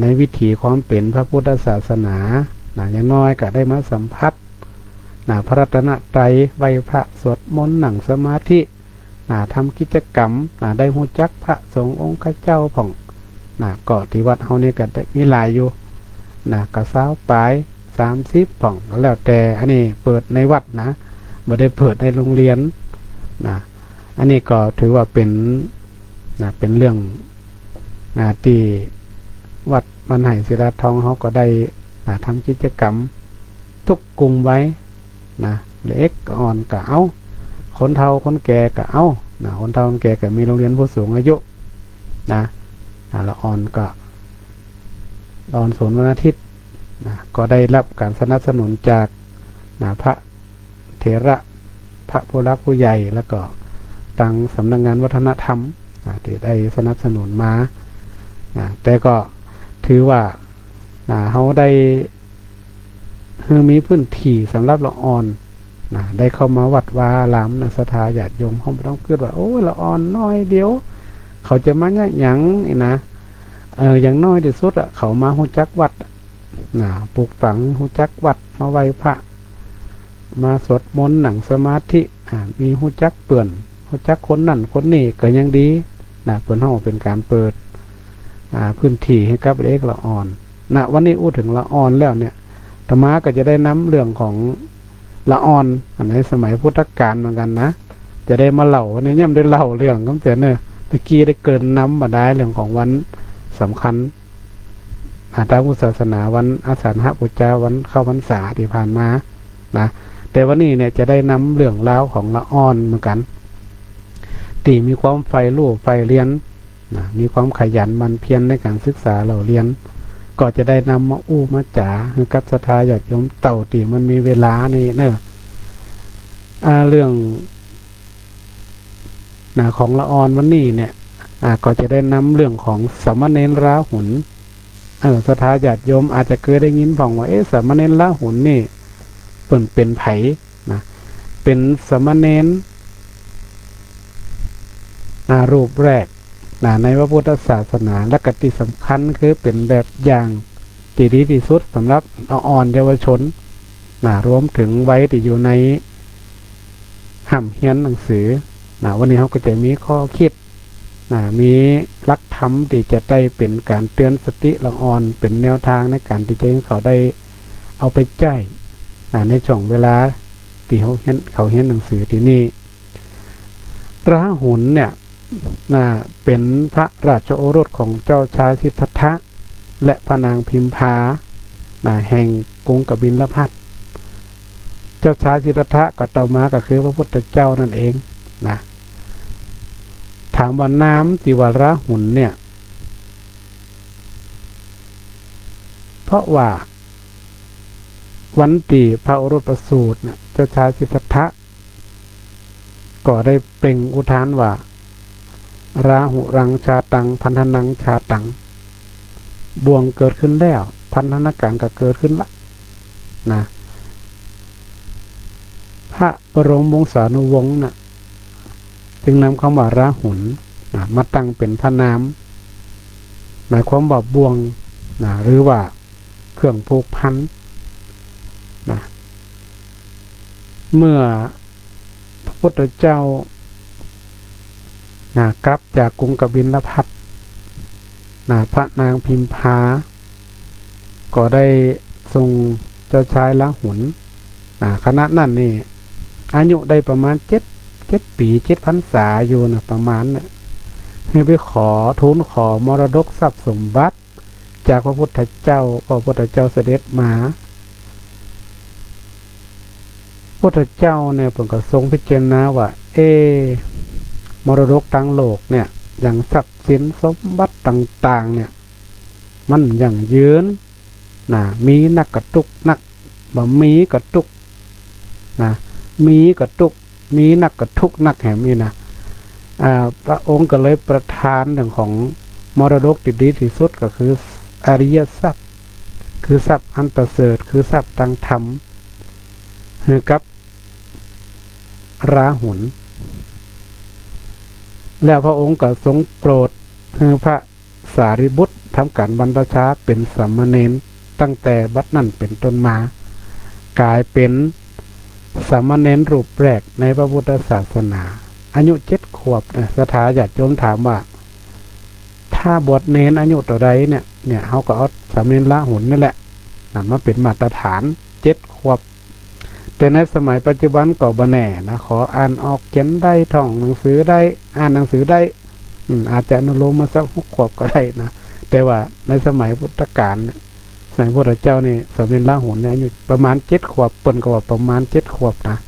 ในวิถีความเป็นพระพุทธศาสนาอย่างน้อยก็ได้มาสัมผัสพระรัตนตรัยไหว้พระสวดมนต์นั่งสมาธิทำกิจกรรมได้ฮู้จักพระสงฆ์องค์ข้าเจ้าผ่องก็ที่วัดเฮานี่ก็ได้มีหลายอยู่ก็20ปลาย30ผ่องแล้วแต่อันนี้เปิดในวัดนะบ่ได้เปิดในโรงเรียนอันนี้ก็ถือว่าเป็นเรื่องที่วัดมันไห่ศิลาทองเขาก็ได้ทำกิจกรรมทุกกลุ่มไว้เล็กอ่อนก็เอาคนเฒ่าคนแก่ก็เอาคนเฒ่าคนแก่ก็มีโรงเรียนผู้สูงอายุละอ่อนก็ตอนศูนย์วันอาทิตย์ก็ได้รับการสนับสนุนจากพระเถระพระผู้รักผู้ใหญ่แล้วก็ทางสำนักงานวัฒนธรรมที่ได้สนับสนุนมาแต่ก็ถือว่าเขาได้มีพื้นที่สำหรับละอ่อนได้เข้ามาวัดวาลามศรัทธาญาติโยมเขาไม่ต้องคิดว่าโอ้ละอ่อนน้อยเดียวเขาจะมาเนี่ยหยังอย่างน้อยที่สุดเขามาฮู้จักวัดปลูกฝังฮู้จักวัดมาไหว้พระมาสวดมนต์นั่งสมาธิมีฮู้จักเปื่อนฮู้จักคนนั่นคนนี้ก็ยังดีเปิ้นเฮาเป็นการเปิดพื้นที่ให้กับเด็กละอ่อนวันนี้อู้ถึงละอ่อนแล้วเนี่ยธรรมะก็จะได้นำเรื่องของละอ่อนในสมัยพุทธกาลเหมือนกันนะจะได้มาเล่าวันนี้ย่ำได้เล่าเรื่องก็เสียเนอะตะกี้ได้เกินน้ำมาได้เรื่องของวันสำคัญทางพุทธศาสนาวันอาสาฬหบูชาวันเข้าพรรษาที่ผ่านมาแต่วันนี้เนี่ยจะได้นำเรื่องราวของละอ่อนเหมือนกันที่มีความใฝ่รู้ใฝ่เรียนมีความขยันหมั่นเพียรในการศึกษาเราเรียนก็จะได้นำมาอู้มาจ๋าให้กับศรัทธาญาติโยมเต่าตีมันมีเวลานี่เนอะเรื่องของละอ่อนวันนี้เนี่ยก็จะได้นำเรื่องของสามเณรราหุลศรัทธาญาติโยมอาจจะเคยได้ยินฟังว่าสามเณรราหุลนี่เป็นไผเป็นสามเณรรูปแรกในพระพุทธศาสนาและกติสำคัญคือเป็นแบบอย่างที่ดีที่สุดสำหรับอ่อนเยาวชนรวมถึงไว้ที่อยู่ในห้ำเฮียนหนังสือวันนี้เขาก็จะมีข้อคิดมีหลักธรรมที่จะได้เป็นการเตือนสติละอ่อนเป็นแนวทางในการที่จะให้เขาได้เอาไปใช้ในช่วงเวลาที่เขาเห็นหนังสือที่นี่ราหุลเนี่ยเป็นพระราชโอรสของเจ้าชายสิทธัตถะและพระนางพิมพาแห่งกรุงกบิลพัสเจ้าชายสิทธัตถะก็ต่อมาก็คือพระพุทธเจ้านั่นเองถามว่าน้ำติวราหุลเนี่ยเพราะว่าวันตีพระโอรสประสูติเจ้าชายสิทธัตถะก็ได้เปล่งอุทานว่าราหุรังชาตังพันธนังชาตังบ่วงเกิดขึ้นแล้วพันธนาการก็เกิดขึ้นละพระบรมวงศานุวงศ์จึงนำคำว่าราหุลมาตั้งเป็นพระนามหมายความว่าบ่วงหรือว่าเครื่องผูกพันเมื่อพระพุทธเจ้ากลับจากกรุงกบิลพัสพระนางพิมพาก็ได้ทรงเจ้าชายราหุลคณะนั้นนี่อายุได้ประมาณ7 ปี 7 พรรษาอยู่ประมาณให้ไปทูลขอมรดกทรัพย์สมบัติจากพระพุทธเจ้าเสด็จมาพระพุทธเจ้าเนี่ยผมก็ทรงพิจารณาว่ามรดกทางโลกเนี่ยอย่างทรัพย์สินสมบัติต่างๆเนี่ยมันอย่างยืนมีนักกระตุกนักบ่มีกระตุกมีกระตุกมีนักกระทุกนักแหมนี่พระองค์ก็เลยประทานเรื่องของมรดกที่ดีที่สุดก็คืออริยทรัพย์คือทรัพย์อันประเสริฐคือทรัพย์ทางธรรมให้กับราหุลแล้วพระองค์ก็ทรงโปรดให้พระสารีบุตร ทำการบรรพชาเป็นสามเณรตั้งแต่บัดนั้นเป็นต้นมากลายเป็นสามเณรรูปแรกในพระพุทธศาสนาอายุ7 ขวบนะสถาญาติโยมถามว่าถ้าบวชเนรอายุต่อใดเนี่ยเขาก็เอาสามเณรละหุนนี่แหละนั่นมาเป็นมาตรฐาน7 ขวบแต่ในสมัยปัจจุบันก็บ่แน่นะขออ่านออกเขียนได้ท่องหนังสือได้อ่านหนังสือได้อาจจะอนุโลมมาสัก6 ขวบก็ได้นะแต่ว่าในสมัยพุทธกาลสมัยพระเจ้านี่สามเณรละหุนเนี่ยอายุประมาณ7 ขวบเปิ้นก็ว่าประมาณ7 ขวบนะ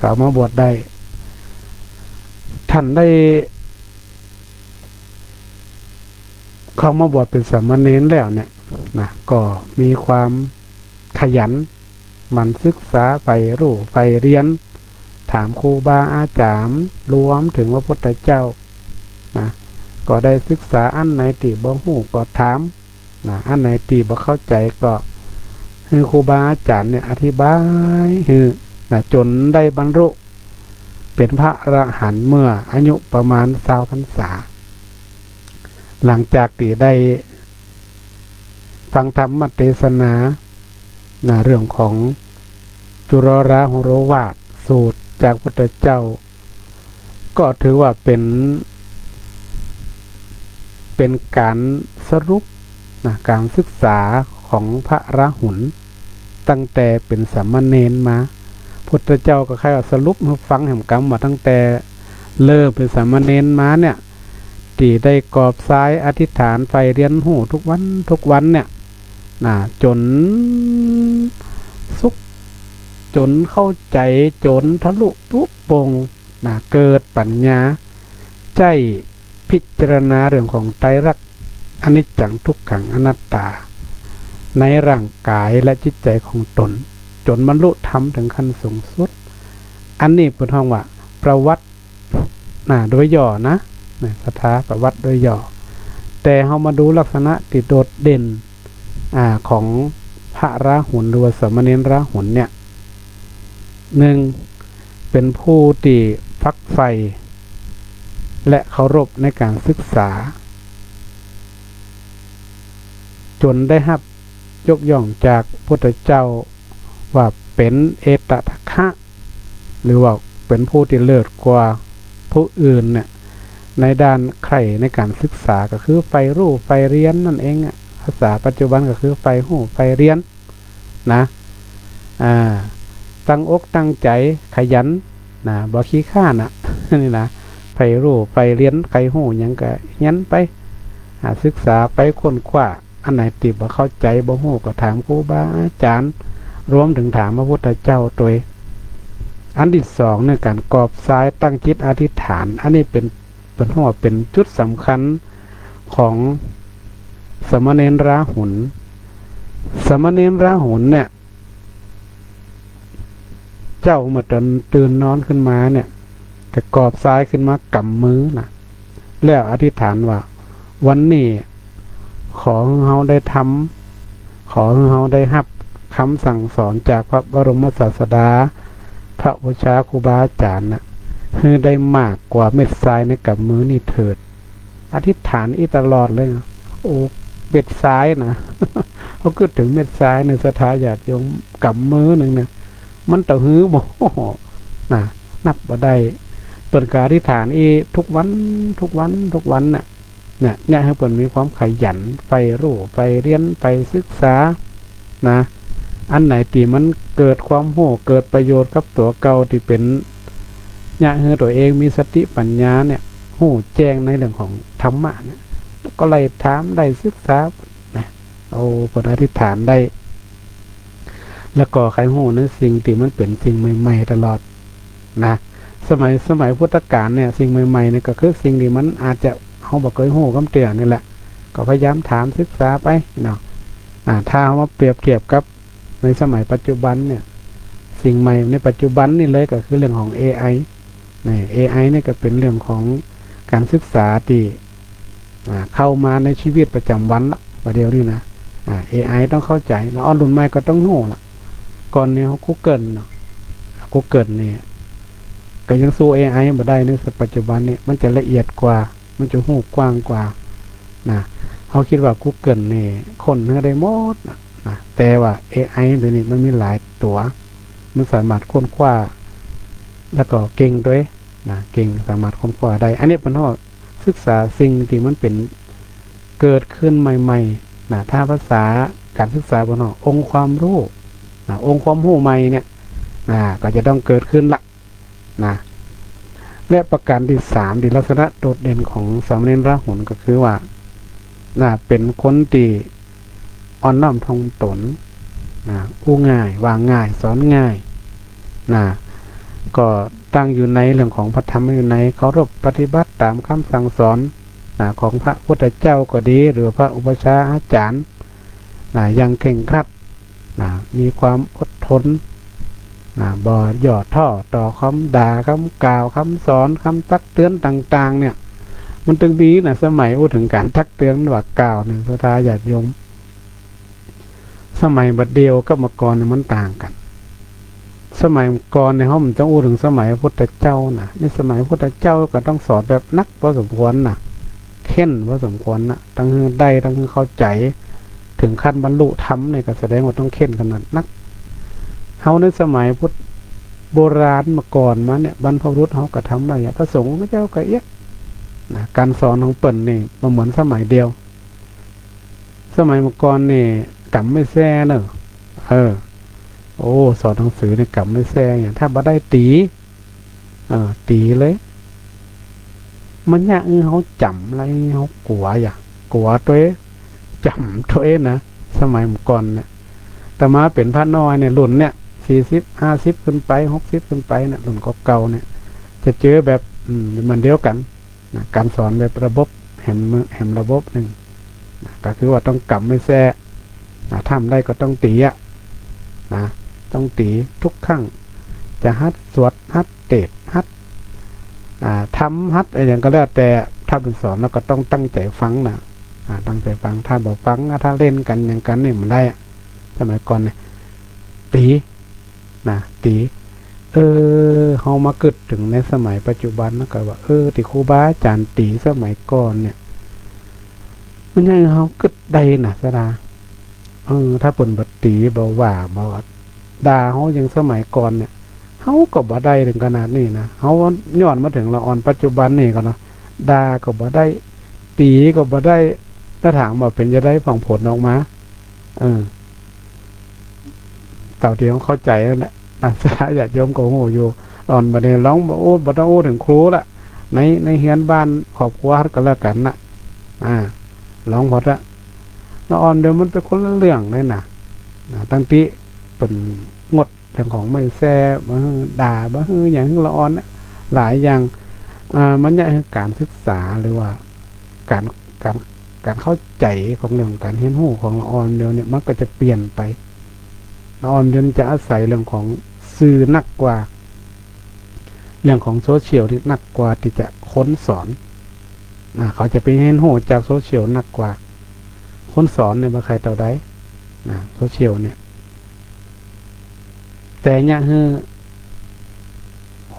ก็มาบวชได้ท่านได้เข้ามาบวชเป็นสามเณรแล้วเนี่ยนะก็มีความขยันหมั่นศึกษาไปรู้ไปเรียนถามครูบาอาจารย์รวมถึงพระพุทธเจ้านะก็ได้ศึกษาอันไหนที่บ่ฮู้ก็ถามนะอันไหนที่บ่เข้าใจก็ให้ครูบาอาจารย์เนี่ยอธิบายนะจนได้บรรลุเป็นพระอรหันต์เมื่ออายุประมาณ20 พรรษาหลังจากที่ได้ฟังธรรมเทศนาเรื่องของจุลราหุโรวาทสูตรจากพระพุทธเจ้าก็ถือว่าเป็นการสรุปการศึกษาของพระอรหันต์ตั้งแต่เป็นสามเณรมาพุทธเจ้าก็แค่สรุปให้ฟังแห่งกรรมมาตั้งแต่เริ่มเป็นสามเณรมาเนี่ยที่ได้กอบซ้ายอธิษฐานไฟเรียนหูทุกวันเนี่ยจนสุขจนเข้าใจจนทะลุทุกปงเกิดปัญญาใจพิจารณาเรื่องของไตรลักษณ์อนิจจังทุกขังอนัตตาในร่างกายและจิตใจของตนจนบรรลุธรรมถึงขั้นสูงสุดอันนี้เป็นห้องว่าประวัติโดยย่อนะสถาประวัติโดยย่อแต่เรามาดูลักษณะที่โดดเด่นของพระราหุลหรือว่าสามเณรราหุลเนี่ย1เป็นผู้ที่ฟักใฝ่และเคารพในการศึกษาจนได้รับยกย่องจากพุทธเจ้าว่าเป็นเอตทัคคะหรือว่าเป็นผู้ที่เลิศกว่าผู้อื่นเนี่ยในด้านใครในการศึกษาก็คือไปรู้ไปเรียนนั่นเองภาษาปัจจุบันก็คือไปรู้ไปเรียนนะตั้งอกตั้งใจขยันบ่ขี้ข้านนี่นะไปรู้ไปเรียนใครรู้หยังก็ยันไปศึกษาไปค้นคว้าอันไหนติบ่เข้าใจบ่รู้ก็ถามครูบาอาจารย์รวมถึงถามพระพุทธเจ้าตัวอันที่2เนี่ยการกอบซ้ายตั้งจิตอธิษฐานอันนี้เป็นหัวเป็นจุดสำคัญของสามเณรราหุลสามเณรราหุลเนี่ยเจ้าเมื่อตื่นนอนขึ้นมาเนี่ยจะกอบซ้ายขึ้นมากำมือแล้วอธิษฐานว่าวันนี้ขอให้เราได้ทำขอให้เราได้รับคำสั่งสอนจากพระบรมศาสดาพระวชาครูบาอาจารย์ให้ได้มากกว่าเม็ดทรายในกำมือนี่เถิดอธิษฐานตลอดเลยโอ้เม็ดทรายนะ เขาคิดถึงเม็ดทรายในสถาญาติโยมกำมือหนึ่งเนี่ยมันต่อหื้อบ่นับบ่ได้เปิดการอธิษฐานทุกวันเนี่ยให้เปิดมีความขยันไปรู้ไปเรียนไปศึกษาอันไหนที่มันเกิดความโหเกิดประโยชน์กับตัวเก่าที่เป็นให้ตัวเองมีสติปัญญาเนี่ยโหแจ้งในเรื่องของธรรมะเนี่ยก็เลยถามได้ศึกษาเอาผลอธิษฐานได้แล้วก็ใครโหในสิ่งที่มันเป็นสิ่งใหม่ๆตลอดสมัยพุทธกาลเนี่ยสิ่งใหม่ๆเนี่ยก็คือสิ่งที่มันอาจจะเขาบอกเคยโหคำเตือนนี่แหละก็พยายามถามศึกษาไปถ้าเอามาเปรียบเทียบกับในสมัยปัจจุบันเนี่ยสิ่งใหม่ในปัจจุบันนี่เลยก็คือเรื่องของ AI AI เนี่ยก็เป็นเรื่องของการศึกษาที่เข้ามาในชีวิตประจำวันละประเดี๋ยวนี้นะAI ต้องเข้าใจแล้วรุ่นใหม่ก็ต้องโง่ละก่อนนี้เขาGoogleเนี่ยก็ยังสู้ AI บ่ได้ในปัจจุบันเนี่ยมันจะละเอียดกว่ามันจะหูกว้างกว่า นะเขาคิดว่า Google นี่คนเนื้อได้หมดนะแต่ว่า AI ตัวนี้มันมีหลายตัวมันสามารถค้นคว้าแล้วก็เก่งด้วยนะเก่งสามารถค้นคว้าได้อันนี้เป็นข้อศึกษาสิ่งที่มันเป็นเกิดขึ้นใหม่ๆนะถ้าภาษาการศึกษาบนองค์ความรู้นะองค์ความรู้ใหม่เนี่ยนะก็จะต้องเกิดขึ้นละนะและประการที่สามที่ลักษณะโดดเด่นของสามเณรราหุลก็คือว่าเป็นคนที่อ่อนน้อมถ่อมตนอู้ง่ายวางง่ายสอนง่ายก็ตั้งอยู่ในเรื่องของพระธรรมอยู่ในเคารพปฏิบัติตามคำสั่งสอนของพระพุทธเจ้าก็ดีหรือพระอุปชฌาย์อาจารย์ยังเคร่งครัดมีความอดทนบ่หย่อท่อต่อคำด่าคำกล่าวคำสอนคำตักเตือนต่างๆเนี่ยมันตึงดีสมัยพูดถึงการทักเตือนว่ากล่าวเนี่ยพระทาญาติโยมสมัยบัดเดียวกับเมื่อก่อนมันต่างกันสมัยก่อนในห้องมันต้องอู้ถึงสมัยพุทธเจ้าในสมัยพุทธเจ้าก็ต้องสอนแบบนักพอสมควรเข่นพอสมควรตั้งได้ตั้งเข้าใจถึงขั้นบรรลุธรรมเนี่ยก็แสดงว่าต้องเข่นขนาดนักเฮาในสมัยพุทธโบราณมาก่อนมาเนี่ยบรรพบุรุษเฮาก็ทำได้พระสงฆ์พระเจ้าก็เอ๊ะการสอนของเปิ่นนี่มันเหมือนสมัยเดียวสมัยเมื่อก่อนนี่กำไม่แซ่เนอะโอ้สอนหนังสือเนี่ยกำไม่แซ่อย่างถ้าบ่ได้ตีตีเลยมันยากเขาจำอะไรเขากลัวกลัวตัวจำตัวนะสมัยเมื่อก่อนเนี่ยแต่มาเป็นพระน้อยเนี่ยรุ่นเนี่ย40-50ขึ้นไป60ขึ้นไปเนี่ยรุ่นเก่าเนี่ยจะเจอแบบมันเดียวกันการสอนแบบระบบแหมระบบหนึ่งก็คือว่าต้องกำไม่แซ่ทำได้ก็ต้องตีต้องตีทุกครั้งจะฮัดสวดฮัดเตะฮัดทำฮัดอะไรอย่างก็แล้วแต่ถ้าเป็นสอนแล้วก็ต้องตั้งใจฟังตั้งใจฟังถ้าบอกฟังถ้าเล่นกันอย่างกันนี่มันได้สมัยก่อนเนี่ยตีตีเฮามาเกิดถึงในสมัยปัจจุบันนะก็ว่าที่ครูบาอาจารย์ตีสมัยก่อนเนี่ยมันยังเฮาเกิดได้สดาถ้าเปิ่นบ่ตีบ่ว่าบ่ด่าเฮาอย่างสมัยก่อนเนี่ยเฮาก็บ่ได้ถึงขนาดนี้นะเฮาย้อนมาถึงละอ่อนปัจจุบันนี่ก็เนาะด่าก็บ่ได้ตีก็บ่ได้ถ้าถามว่าเป็นจะได้ผลออกมาเต่าที่เขาเข้าใจแล้วแหละสาญาติโยมก็โง่อยู่ตอนบัดนี้ร้องบ่ต้องถึงครูละในเฮือนบ้านครอบครัวก็แล้วกันร้องพอละละอ่อนเดี๋ยวมันเป็นคนละเรื่องเลยตั้งที่เป็นงดเรื่องของไม่แซ่ด่าบ้าอย่างละอ่อนหลายอย่างมันเนี่ยการศึกษาหรือว่าการเข้าใจของเรื่องการเรียนรู้ของละอ่อนเดี๋ยวเนี่ยมันก็จะเปลี่ยนไปละอ่อนเดี๋ยวจะอาศัยเรื่องของสื่อนักกว่าเรื่องของโซเชียลที่นักกว่าที่จะค้นสอนเขาจะไปเรียนรู้จากโซเชียลนักกว่าคนสอนเนี่ยมาใครเต่าใดโซเชียลเนี่ยแต่เนี่ยคือ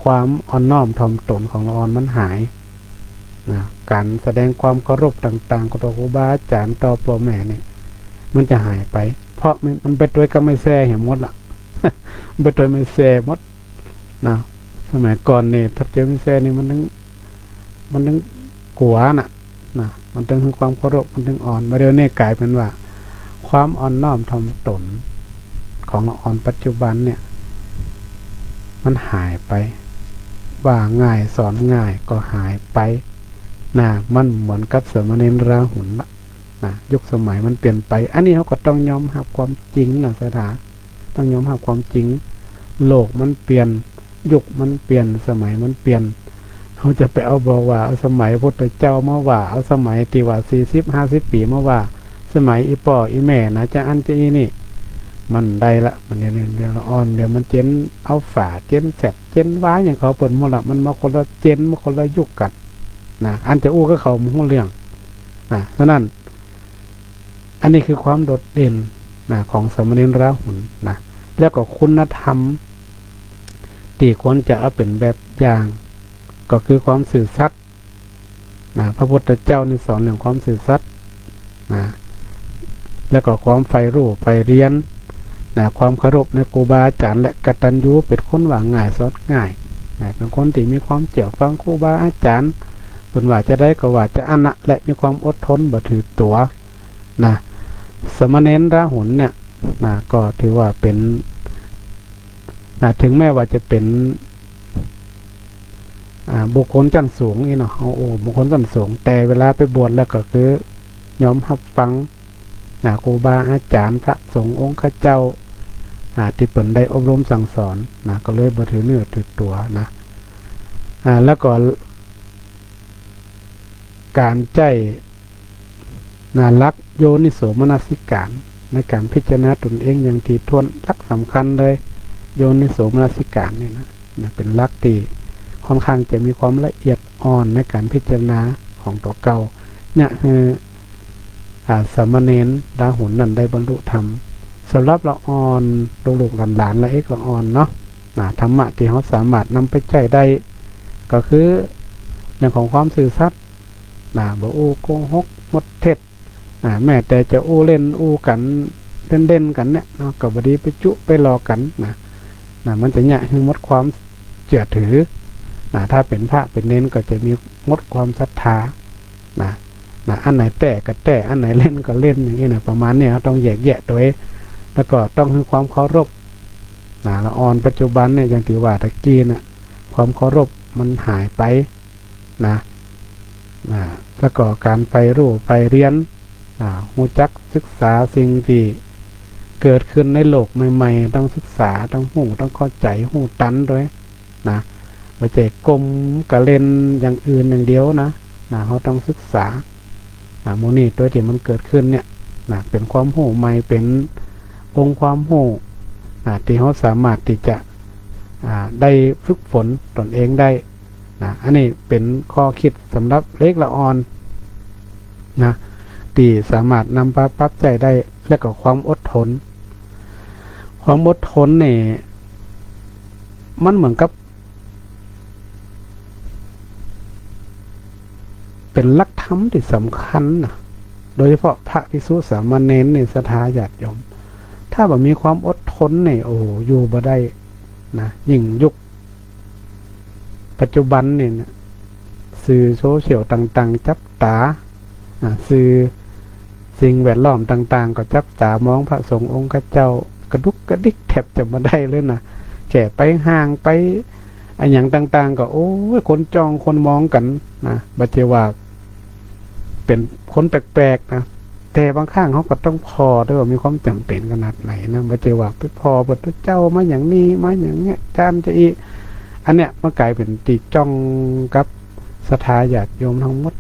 ความอ่อนน้อมถ่อมตนของละอ่อนมันหายการแสดงความเคารพต่างๆต่อครูบาอาจารย์ต่อพ่อแม่เนี่ยมันจะหายไปเพราะมันไปด้วยก็ไม่แซ่เห็นหมดละ ไปด้วยไม่แซ่หมดสมัยก่อนเนี่ยถ้าเจอไม่แซ่นี่มันนึงกลัวมันถึงความเคารพมันถึงอ่อนมาเดี๋ยวนี้กลายเป็นว่าความอ่อนน้อมถ่อมตนของละอ่อนปัจจุบันเนี่ยมันหายไปว่าง่ายสอนง่ายก็หายไปมันเหมือนกับสามเณรราหุลยุคสมัยมันเปลี่ยนไปอันนี้เขาก็ต้องยอมรับความจริงสถาต้องยอมรับความจริงโลกมันเปลี่ยนยุคมันเปลี่ยนสมัยมันเปลี่ยนเขาจะไปเอาบอกว่าเอาสมัยพุทธเจ้ามาว่าเอาสมัยที่ว่า40-50 ปีมาว่าสมัยอีป่ออีแม่จะอันจะอีนี่มันได้ละมันเดี๋ยวละอ่อนเดี๋ยวมันเจนเอาฝาเจนแสบเจนว้าอย่างเขาเปิดหมดละมันมาคนละเจนมาคนละยุคกันอันจะอู้ก็เขามุ่งเรื่องเพราะนั้นอันนี้คือความโดดเด่นของสามเณรราหุลแล้วก็คุณธรรมที่ควรจะเอาเป็นแบบอย่างก็คือความซื่อสัตย์พระพุทธเจ้านี่สอนเรื่องความซื่อสัตย์ นะแล้วก็ความใฝ่รู้ใฝ่เรียนนะความเคารพในครูบาอาจารย์และกตัญญูเป็นคนว่าง่ายสอนง่ายนะเป็นคนที่มีความเจียวฟังครูบาอาจารย์เป็นว่าจะได้ก็ว่าจะอันนะและมีความอดทนบ่ถือตัวนะสมณเณรราหุลเนี่ยนะก็ถือว่าเป็นนะถึงแม้ว่าจะเป็นบุคคลชั้นสูงนี่เนาะบุคคลชั้นสูงแต่เวลาไปบวชแล้วก็คือยอมรับฟังครูบาอาจารย์พระสงฆ์องค์ข้าเจ้าที่เปิ่นได้อบรมสั่งสอนก็เลยบ่ถือเนื้อถือตัวนะแล้วก็การใจรักโยนิโสมนสิการในการพิจารณาตนเองอย่างถี่ถ้วนหลักสำคัญเลยโยนิโสมนสิการนี่นะเป็นหลักที่ค่อนข้างจะมีความละเอียดอ่อนในการพิจารณาของตัวเก่าเนี่ยคือสามเณรราหุลนั่นได้บรรลุธรรมสำหรับละอ่อนลูกหลานละเอกละอ่อนเนาะธรรมะที่เขาสามารถนำไปใช้ได้ก็คืออย่างของความสื่อสัตย์บ่โกหกหมดเท็จแม้แต่จะเล่นกันเล่นกันเนี่ยเนาะก็บ่ดีไปจุไปหลอกกันมันจะเนี่ยคือหมดความเชื่อถือถ้าเป็นพระเป็นเน้นก็จะมีหมดความศรัทธาอันไหนแต่ก็แต่อันไหนเล่นก็เล่นอย่างนี้ประมาณนี้ต้องแยกแยะตัวเองแล้วก็ต้องให้ความเคารพละอ่อนปัจจุบันเนี่ยอย่างที่ว่าตะกี้ความเคารพมันหายไปแล้วก็การไปรู้ไปเรียนรู้จักศึกษาสิ่งที่เกิดขึ้นในโลกใหม่ๆต้องศึกษาต้องรู้ต้องเข้าใจรู้ตันด้วยไม่ใช่กลมกับเล่นอย่างอื่นอย่างเดียวเขาต้องศึกษาโมนี่ตัวที่มันเกิดขึ้นเนี่ยเป็นความรู้ใหม่เป็นองค์ความรู้ที่เขาสามารถที่จะได้ฝึกฝนตนเองได้อันนี้เป็นข้อคิดสำหรับเล็กละอ่อนที่สามารถนำไปปรับใจได้และก็ความอดทนเนี่ยมันเหมือนกับเป็นหลักธรรมที่สำคัญโดยเฉพาะพระภิกษุสามเณรในศรัทธาญาติโยมถ้าบ่มีความอดทนเนี่ยอยู่บ่ได้ยิ่งยุคปัจจุบันเนี่ยสื่อโซเชียลต่างๆจับตาสื่อสิ่งแวดล้อมต่างๆก็จับตามองพระสงฆ์องค์ข้าเจ้ากระดุกกระดิกแทบจะบ่ได้เลยแก่ไปห่างไปอย่างต่างๆก็คนจ้องคนมองกันบัจเจว่าเป็นคนแปลกๆแต่บางครั้งเขาก็ต้องพอด้วยว่ามีความจำเป็นขนาดไหนบัจเจว่าไปพอพระเจ้ามาอย่างนี้มาอย่างเงี้ยจามจะอีอันเนี้ยมันกลายเป็นตีจ้องกับศรัทธาญาติโยมทั้งหมด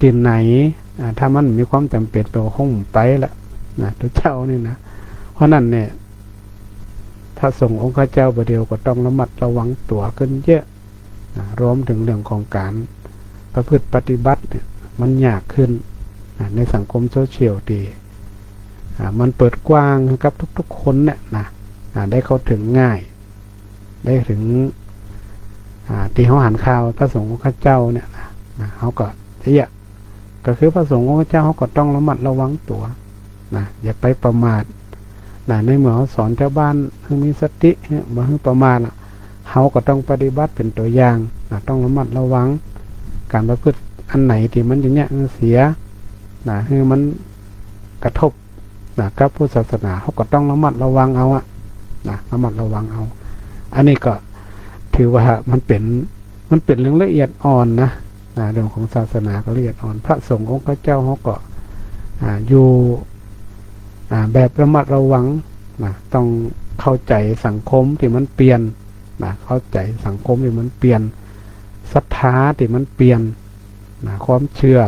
ตีไหนถ้ามันมีความจำเป็นตัวคงไปละพระเจ้านี่เพราะนั้นเนี่ยพระสงฆ์องค์ข้าเจ้าประเดียวก็ต้องระมัดระวังตัวขึ้นเยอะรวมถึงเรื่องของการประพฤติปฏิบัติเนี่ยมันยากขึ้นในสังคมโซเชียลดีมันเปิดกว้างกับทุกๆคนเนี่ยได้เข้าถึงง่ายได้ถึงที่เขาหันข่าวพระสงฆ์องค์ข้าเจ้าเนี่ยเขาก็ก็คือพระสงฆ์องค์ข้าเจ้าเขาก็ต้องระมัดระวังตัวอย่าไปประมาทในเมื่อเขาสอนชาวบ้านให้มีสติบ่ให้ประมาทเขาก็ต้องปฏิบัติเป็นตัวอย่างต้องระมัดระวังการประพฤติอันไหนที่มันจะเนี่ยเสียให้มันกระทบกับพุทธศาสนาเขาก็ต้องระมัดระวังเอาระมัดระวังเอาอันนี้ก็ถือว่ามันเป็นเรื่องละเอียดอ่อนเรื่องของศาสนาก็ละเอียดอ่อนพระสงฆ์องค์เจ้าเขาก็อยู่แบบระมัดระวังต้องเข้าใจสังคมที่มันเปลี่ยนเข้าใจสังคมที่มันเปลี่ยนศรัทธาที่มันเปลี่ยนความเชื่อ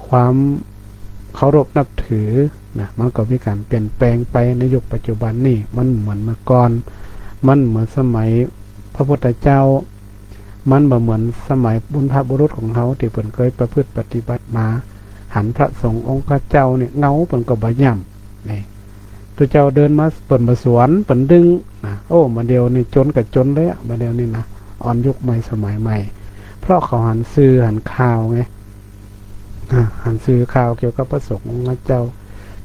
ความเคารพนับถือมันก็มีการเปลี่ยนแปลงไปในยุคปัจจุบันนี่มันเหมือนเมื่อก่อนมันเหมือนสมัยพระพุทธเจ้ามันเหมือนสมัยบุญพบุรุษของเขาที่เพิ่นเคยประพฤติปฏิบัติมาหันพระสงฆ์องค์ข้าเจ้าเนี่ยเงาเพิ่นก็บ่ย่ำนี่ตัวเจ้าเดินมาเปิ่นมาสวนเปิ่นดึงมาเดียวนี่จนกับจนเลยมาเดียวนี่อ่อนยุคใหม่สมัยใหม่เพราะเขาหันซื้อหันข่าวไง หันซื้อข่าวเกี่ยวกับพระสงฆ์องค์เจ้า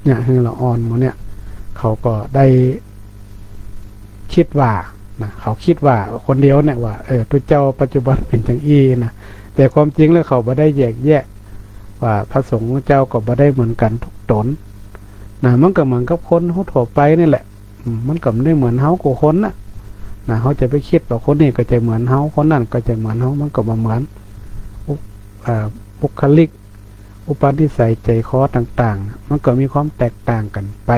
เนี่ยฮือละอ่อนหมดเนี่ยเขาก็ได้คิดว่านะเขาคิดว่าคนเดียวเนี่ยว่าพระเจ้าปัจจุบันเป็นจังอี้นะแต่ความจริงแล้วเขาบ่ได้แยกแยะว่าพระสงฆ์เจ้าก็บ่ได้เหมือนกันทุกตนนะมันก็เหมือนกับคนทั่วไปนี่แหละมันก็ไม่ได้เหมือนเฮากับคนนะเขาจะไปคิดว่าคนนี้ก็จะเหมือนเฮาคนนั้นก็จะเหมือนเฮามันก็บ่เหมือนบุคลิกอุปนิสัยใจคอต่างๆมันก็มีความแตกต่างกันไป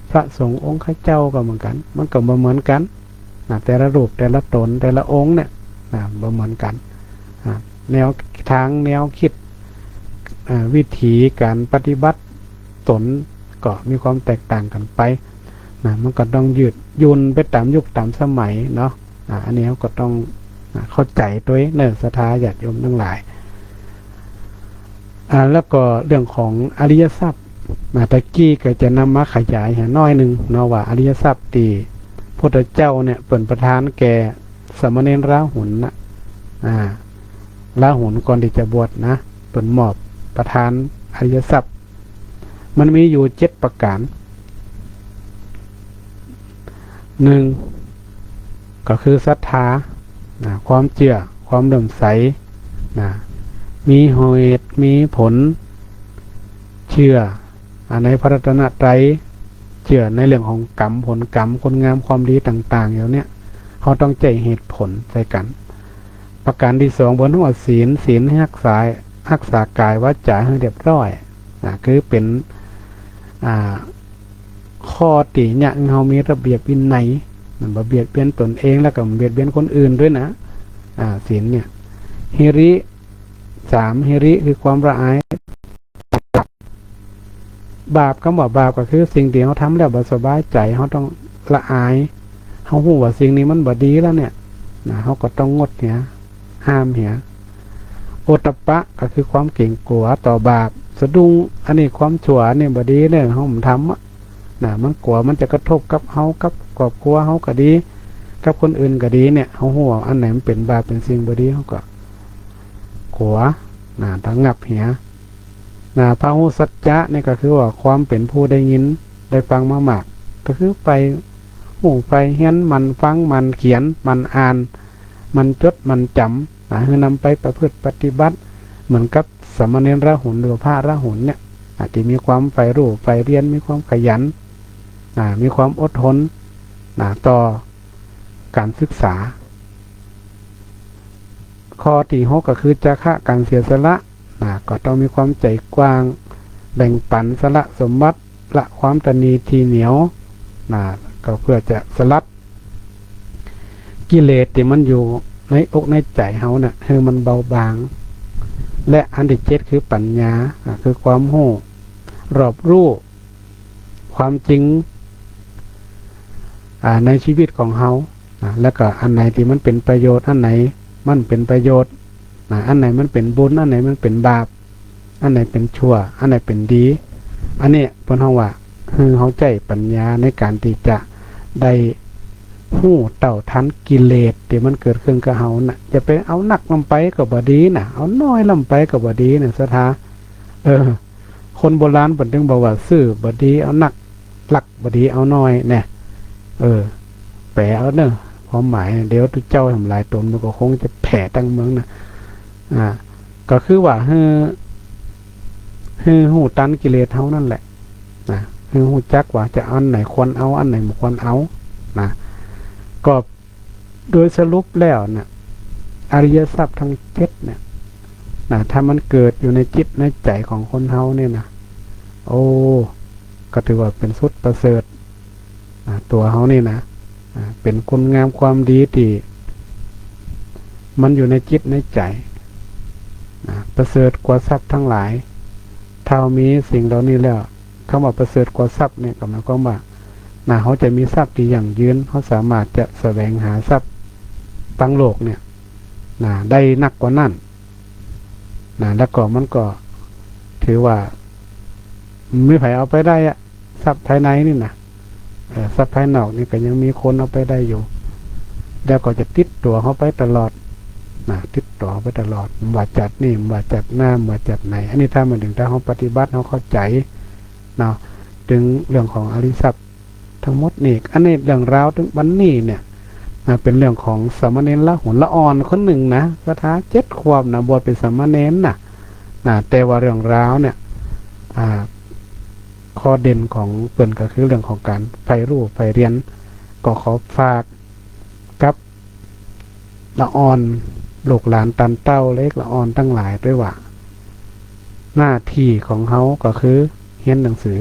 พระสงฆ์องค์ข้าเจ้าก็เหมือนกันมันก็บ่เหมือนกันแต่ละรูปแต่ละตนแต่ละองค์เนี่ยบ่เหมือนกันแนวทางแนวคิดวิธีการปฏิบัติตนก็มีความแตกต่างกันไปมันก็ต้องยืดยุนไปตามยุคตามสมัยเนาะอันนี้ก็ต้องเข้าใจด้วยเนื้อศรัทธาญาติโยมทั้งหลายแล้วก็เรื่องของอริยทรัพย์ตะกี้ก็จะนำมาขยายให้น้อยหนึ่งเนาะว่าอริยทรัพย์ตีพุทธเจ้าเนี่ยเป็นประธานแก่สมณเณรราหุลนะราหุลก่อนที่จะบวชนะเป็นมอบประธานอริยทรัพย์มันมีอยู่7ประการ1ก็คือศรัทธาความเชื่อความเลื่อมใสมีเหตุมีผลเชื่อในพระรัตนตรัยเชื่อในเรื่องของกรรมผลกรรมคุณงามความดีต่างๆอย่างเนี้ยเขาต้องใจเหตุผลใส่กันประการที่2บนหัวศีลให้รักษากายวาจาให้เรียบร้อยคือเป็นข้อติเนี่ยเรามีระเบียบวินัยมันบ่เบียดเบียนตนเองแล้วก็เบียดเบียนคนอื่นด้วยนะศีลเนี่ยฮิริ3ฮิริคือความละอายบาปคำว่าบาปก็คือสิ่งที่เขาทำแล้วบ่สบายใจเขาต้องละอายเขาหูว่าสิ่งนี้มันบ่ดีแล้วเนี่ยเขาก็ต้องงดเหียห้ามเหียโอตตัปปะก็คือความเก่งกลัวต่อบาปสะดุ้งอันนี้ความชั่วเนี่ยบ่ดีเนี่ยเขาทำมันกลัวมันจะกระทบกับเขากับครอบครัวเขาก็ดีกับคนอื่นก็ดีเนี่ยเขาหัวอันไหนมันเป็นบาปเป็นสิ่งบ่ดีเขาก็กลัวทั้งงับเหียพหุสัจจะนี่ก็คือว่าความเป็นผู้ได้ยินได้ฟังมามากก็คือไปหูไปเฮียนมันฟังมันเขียนมันอ่านมันจดมันจำคือนำไปประพฤติปฏิบัติเหมือนกับสมณเณรราหุลหรือพระราหุลเนี่ยอาจจะมีความใฝ่รู้ใฝ่เรียนมีความขยันมีความอดทนต่อการศึกษาข้อที่6ก็คือจาคะการเสียสละก็ต้องมีความใจกว้างแบ่งปันสละสมบัติละความตนีทีเหนียวก็เพื่อจะสลัดกิเลสที่มันอยู่ในอกในใจเฮาเนี่ยให้มันเบาบางและอันที่7คือปัญญาคือความรู้รอบรู้ความจริงในชีวิตของเฮาแล้วก็อันไหนที่มันเป็นประโยชน์อันไหนมันเป็นประโยชน์อันไหนมันเป็นบุญอันไหนมันเป็นบาปอันไหนเป็นชั่วอันไหนเป็นดีอันนี้เพิ่นเฮาว่าคือเฮาใจปัญญาในการที่จะได้ฮู้เต่าทันกิเลสที่มันเกิดขึ้นกับเฮาน่ะจะไปเอาหนักลงไปก็บ่ดีน่ะเอาน้อยลงไปก็บ่ดีน่ะศรัทธาคนโบราณเพิ่นถึงบอกว่าซื้อบ่ดีเอาหนักหลักบ่ดีเอาน้อยแน่แปลเอาเด้อความหมายเดี๋ยวเจ้าทำลายตนมันก็คงจะแผ่ตั้งเมืองนะก็คือว่าให้หูตันกิเลสเท่านั่นแหละให้หูจักว่าจะอันไหนควรเอาอันไหนไม่ควรเอาก็โดยสรุปแล้วนะอริยทรัพย์ทั้ง7เนี่ยถ้ามันเกิดอยู่ในจิตในใจของคนเฮาเนี่ยนะโอ้ก็ถือว่าเป็นสุดประเสริฐตัวเฮานี่นะเป็นคุณงามความดีที่มันอยู่ในจิตในใจประเสริฐกว่าทรัพย์ทั้งหลายถ้ามีสิ่งเหล่านี้แล้วคำว่าประเสริฐกว่าทรัพย์เนี่ยก็หมายความว่าเขาจะมีทรัพย์ที่อย่างยืนเขาสามารถจะแสวงหาทรัพย์ตั้งโลกเนี่ยได้นักกว่านั้นแล้วก็มันก็ถือว่าไม่ไผเอาไปได้ทรัพย์ภายในนี่นะทรัพย์ภายนอกนี่ก็ยังมีคนเอาไปได้อยู่แล้วก็จะติดตัวเขาไปตลอด ติดต่อไปตลอดว่าจัดนี่ว่าจัดหน้าว่าจัดไหนอันนี้ถ้ามันถึงถ้าเขาปฏิบัติเขาเข้าใจเนาะถึงเรื่องของอริยสัพทั้งหมดนี่อันนี้เรื่องราวถึงวันนี้เนี่ยเป็นเรื่องของสามเณรละหุนละอ่อนคนหนึ่งนะคาถา7 ขวบนะบวชเป็นสามเณรแต่ว่าเรื่องราวเนี่ยข้อเด่นของเปิ่นก็คือเรื่องของการไปรู้ไปเรียนก็ขอฝากกับละอ่อนลูกหลานตันเต้าเล็กละอ่อนตั้งหลายด้วยว่าหน้าที่ของเขาก็คือเรียนหนังสือ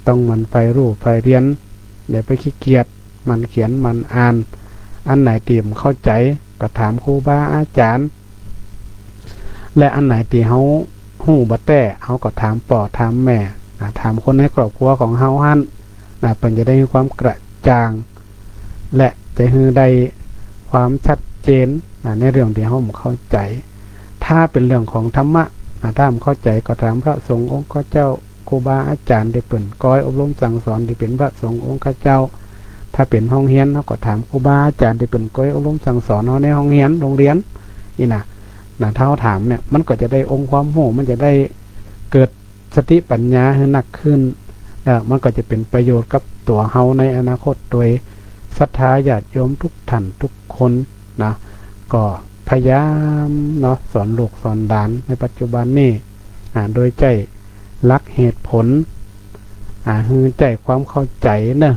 ต้องมันไปรู้ไปเรียนอย่าไปขี้เกียจมันเขียนมันอ่านอันไหนเตรียมเข้าใจก็ถามครูบาอาจารย์และอันไหนที่เขาหู้บ่แต้เขาก็ถามป่อถามแม่ถามคนในครอบครัวของเฮาหั่นเพิ่นจะได้มีความกระจ่างและจะให้ได้ความชัดเจนในเรื่องที่เฮาบ่เข้าใจถ้าเป็นเรื่องของธรรมะถ้าบ่เข้าใจก็ถามพระสงฆ์องค์เจ้าครูบาอาจารย์ที่เพิ่นก้อยอบรมสั่งสอนที่เป็นพระสงฆ์องค์เจ้าถ้าเป็นห้องเรียนเฮาก็ถามครูบาอาจารย์ที่เพิ่นก้อยอบรมสั่งสอนเฮาในห้องเรียนโรงเรียนนี่นะถ้าเฮาถามเนี่ยมันก็จะได้องค์ความรู้มันจะได้เกิดสติปัญญาให้หนักขึ้นมันก็จะเป็นประโยชน์กับตัวเฮาในอนาคตโดยศรัทธาญาติโยมทุกท่านทุกคนนะก็พยายามเนาะสอนลูกสอนหลานในปัจจุบันนี้โดยใจรักเหตุผลคือใจความเข้าใจเนอะ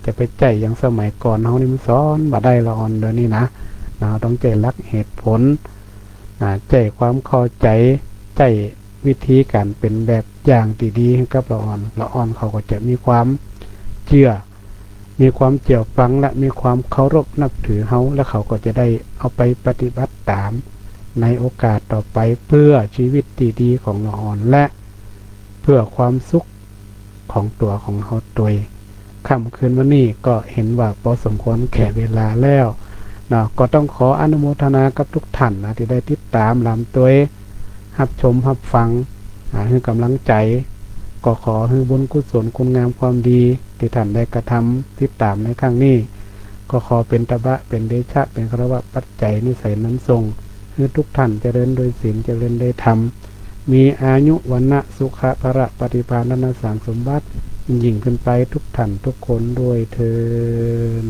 จะไปใจอย่างสมัยก่อนเฮานี่มันสอนบ่ได้ละอ่อนเดี๋ยวนี้นะต้องใจรักเหตุผลใจความเข้าใจใจวิธีการเป็นแบบอย่างที่ดีให้กับละอ่อนเขาก็จะมีความเชื่อมีความเจี่ยวฟังและมีความเคารพนับถือเฮาและเขาก็จะได้เอาไปปฏิบัติตามในโอกาสต่อไปเพื่อชีวิตที่ดีของละอ่อนและเพื่อความสุขของตัวของเฮาตัวค่ำคืนวันนี้ก็เห็นว่าพอสมควรแก่เวลาแล้วก็ต้องขออนุโมทนากับทุกท่านที่ได้ติดตามลำตัวรับชมรับฟังให้กำลังใจก็ขอให้บุญกุศลคุณงามความดีที่ท่านได้กระทำติดตามในครั้งนี้ก็ขอเป็นตบะเป็นเดชะเป็นคารวะปัจจัยนิสัยนั้นทรงให้ทุกท่านเจริญโดยศีลเจริญโดยธรรมมีอายุวันนะสุขะภระปฏิภาณนาสังสมบัติยิ่งขึ้นไปทุกท่านทุกคนด้วยเทอญ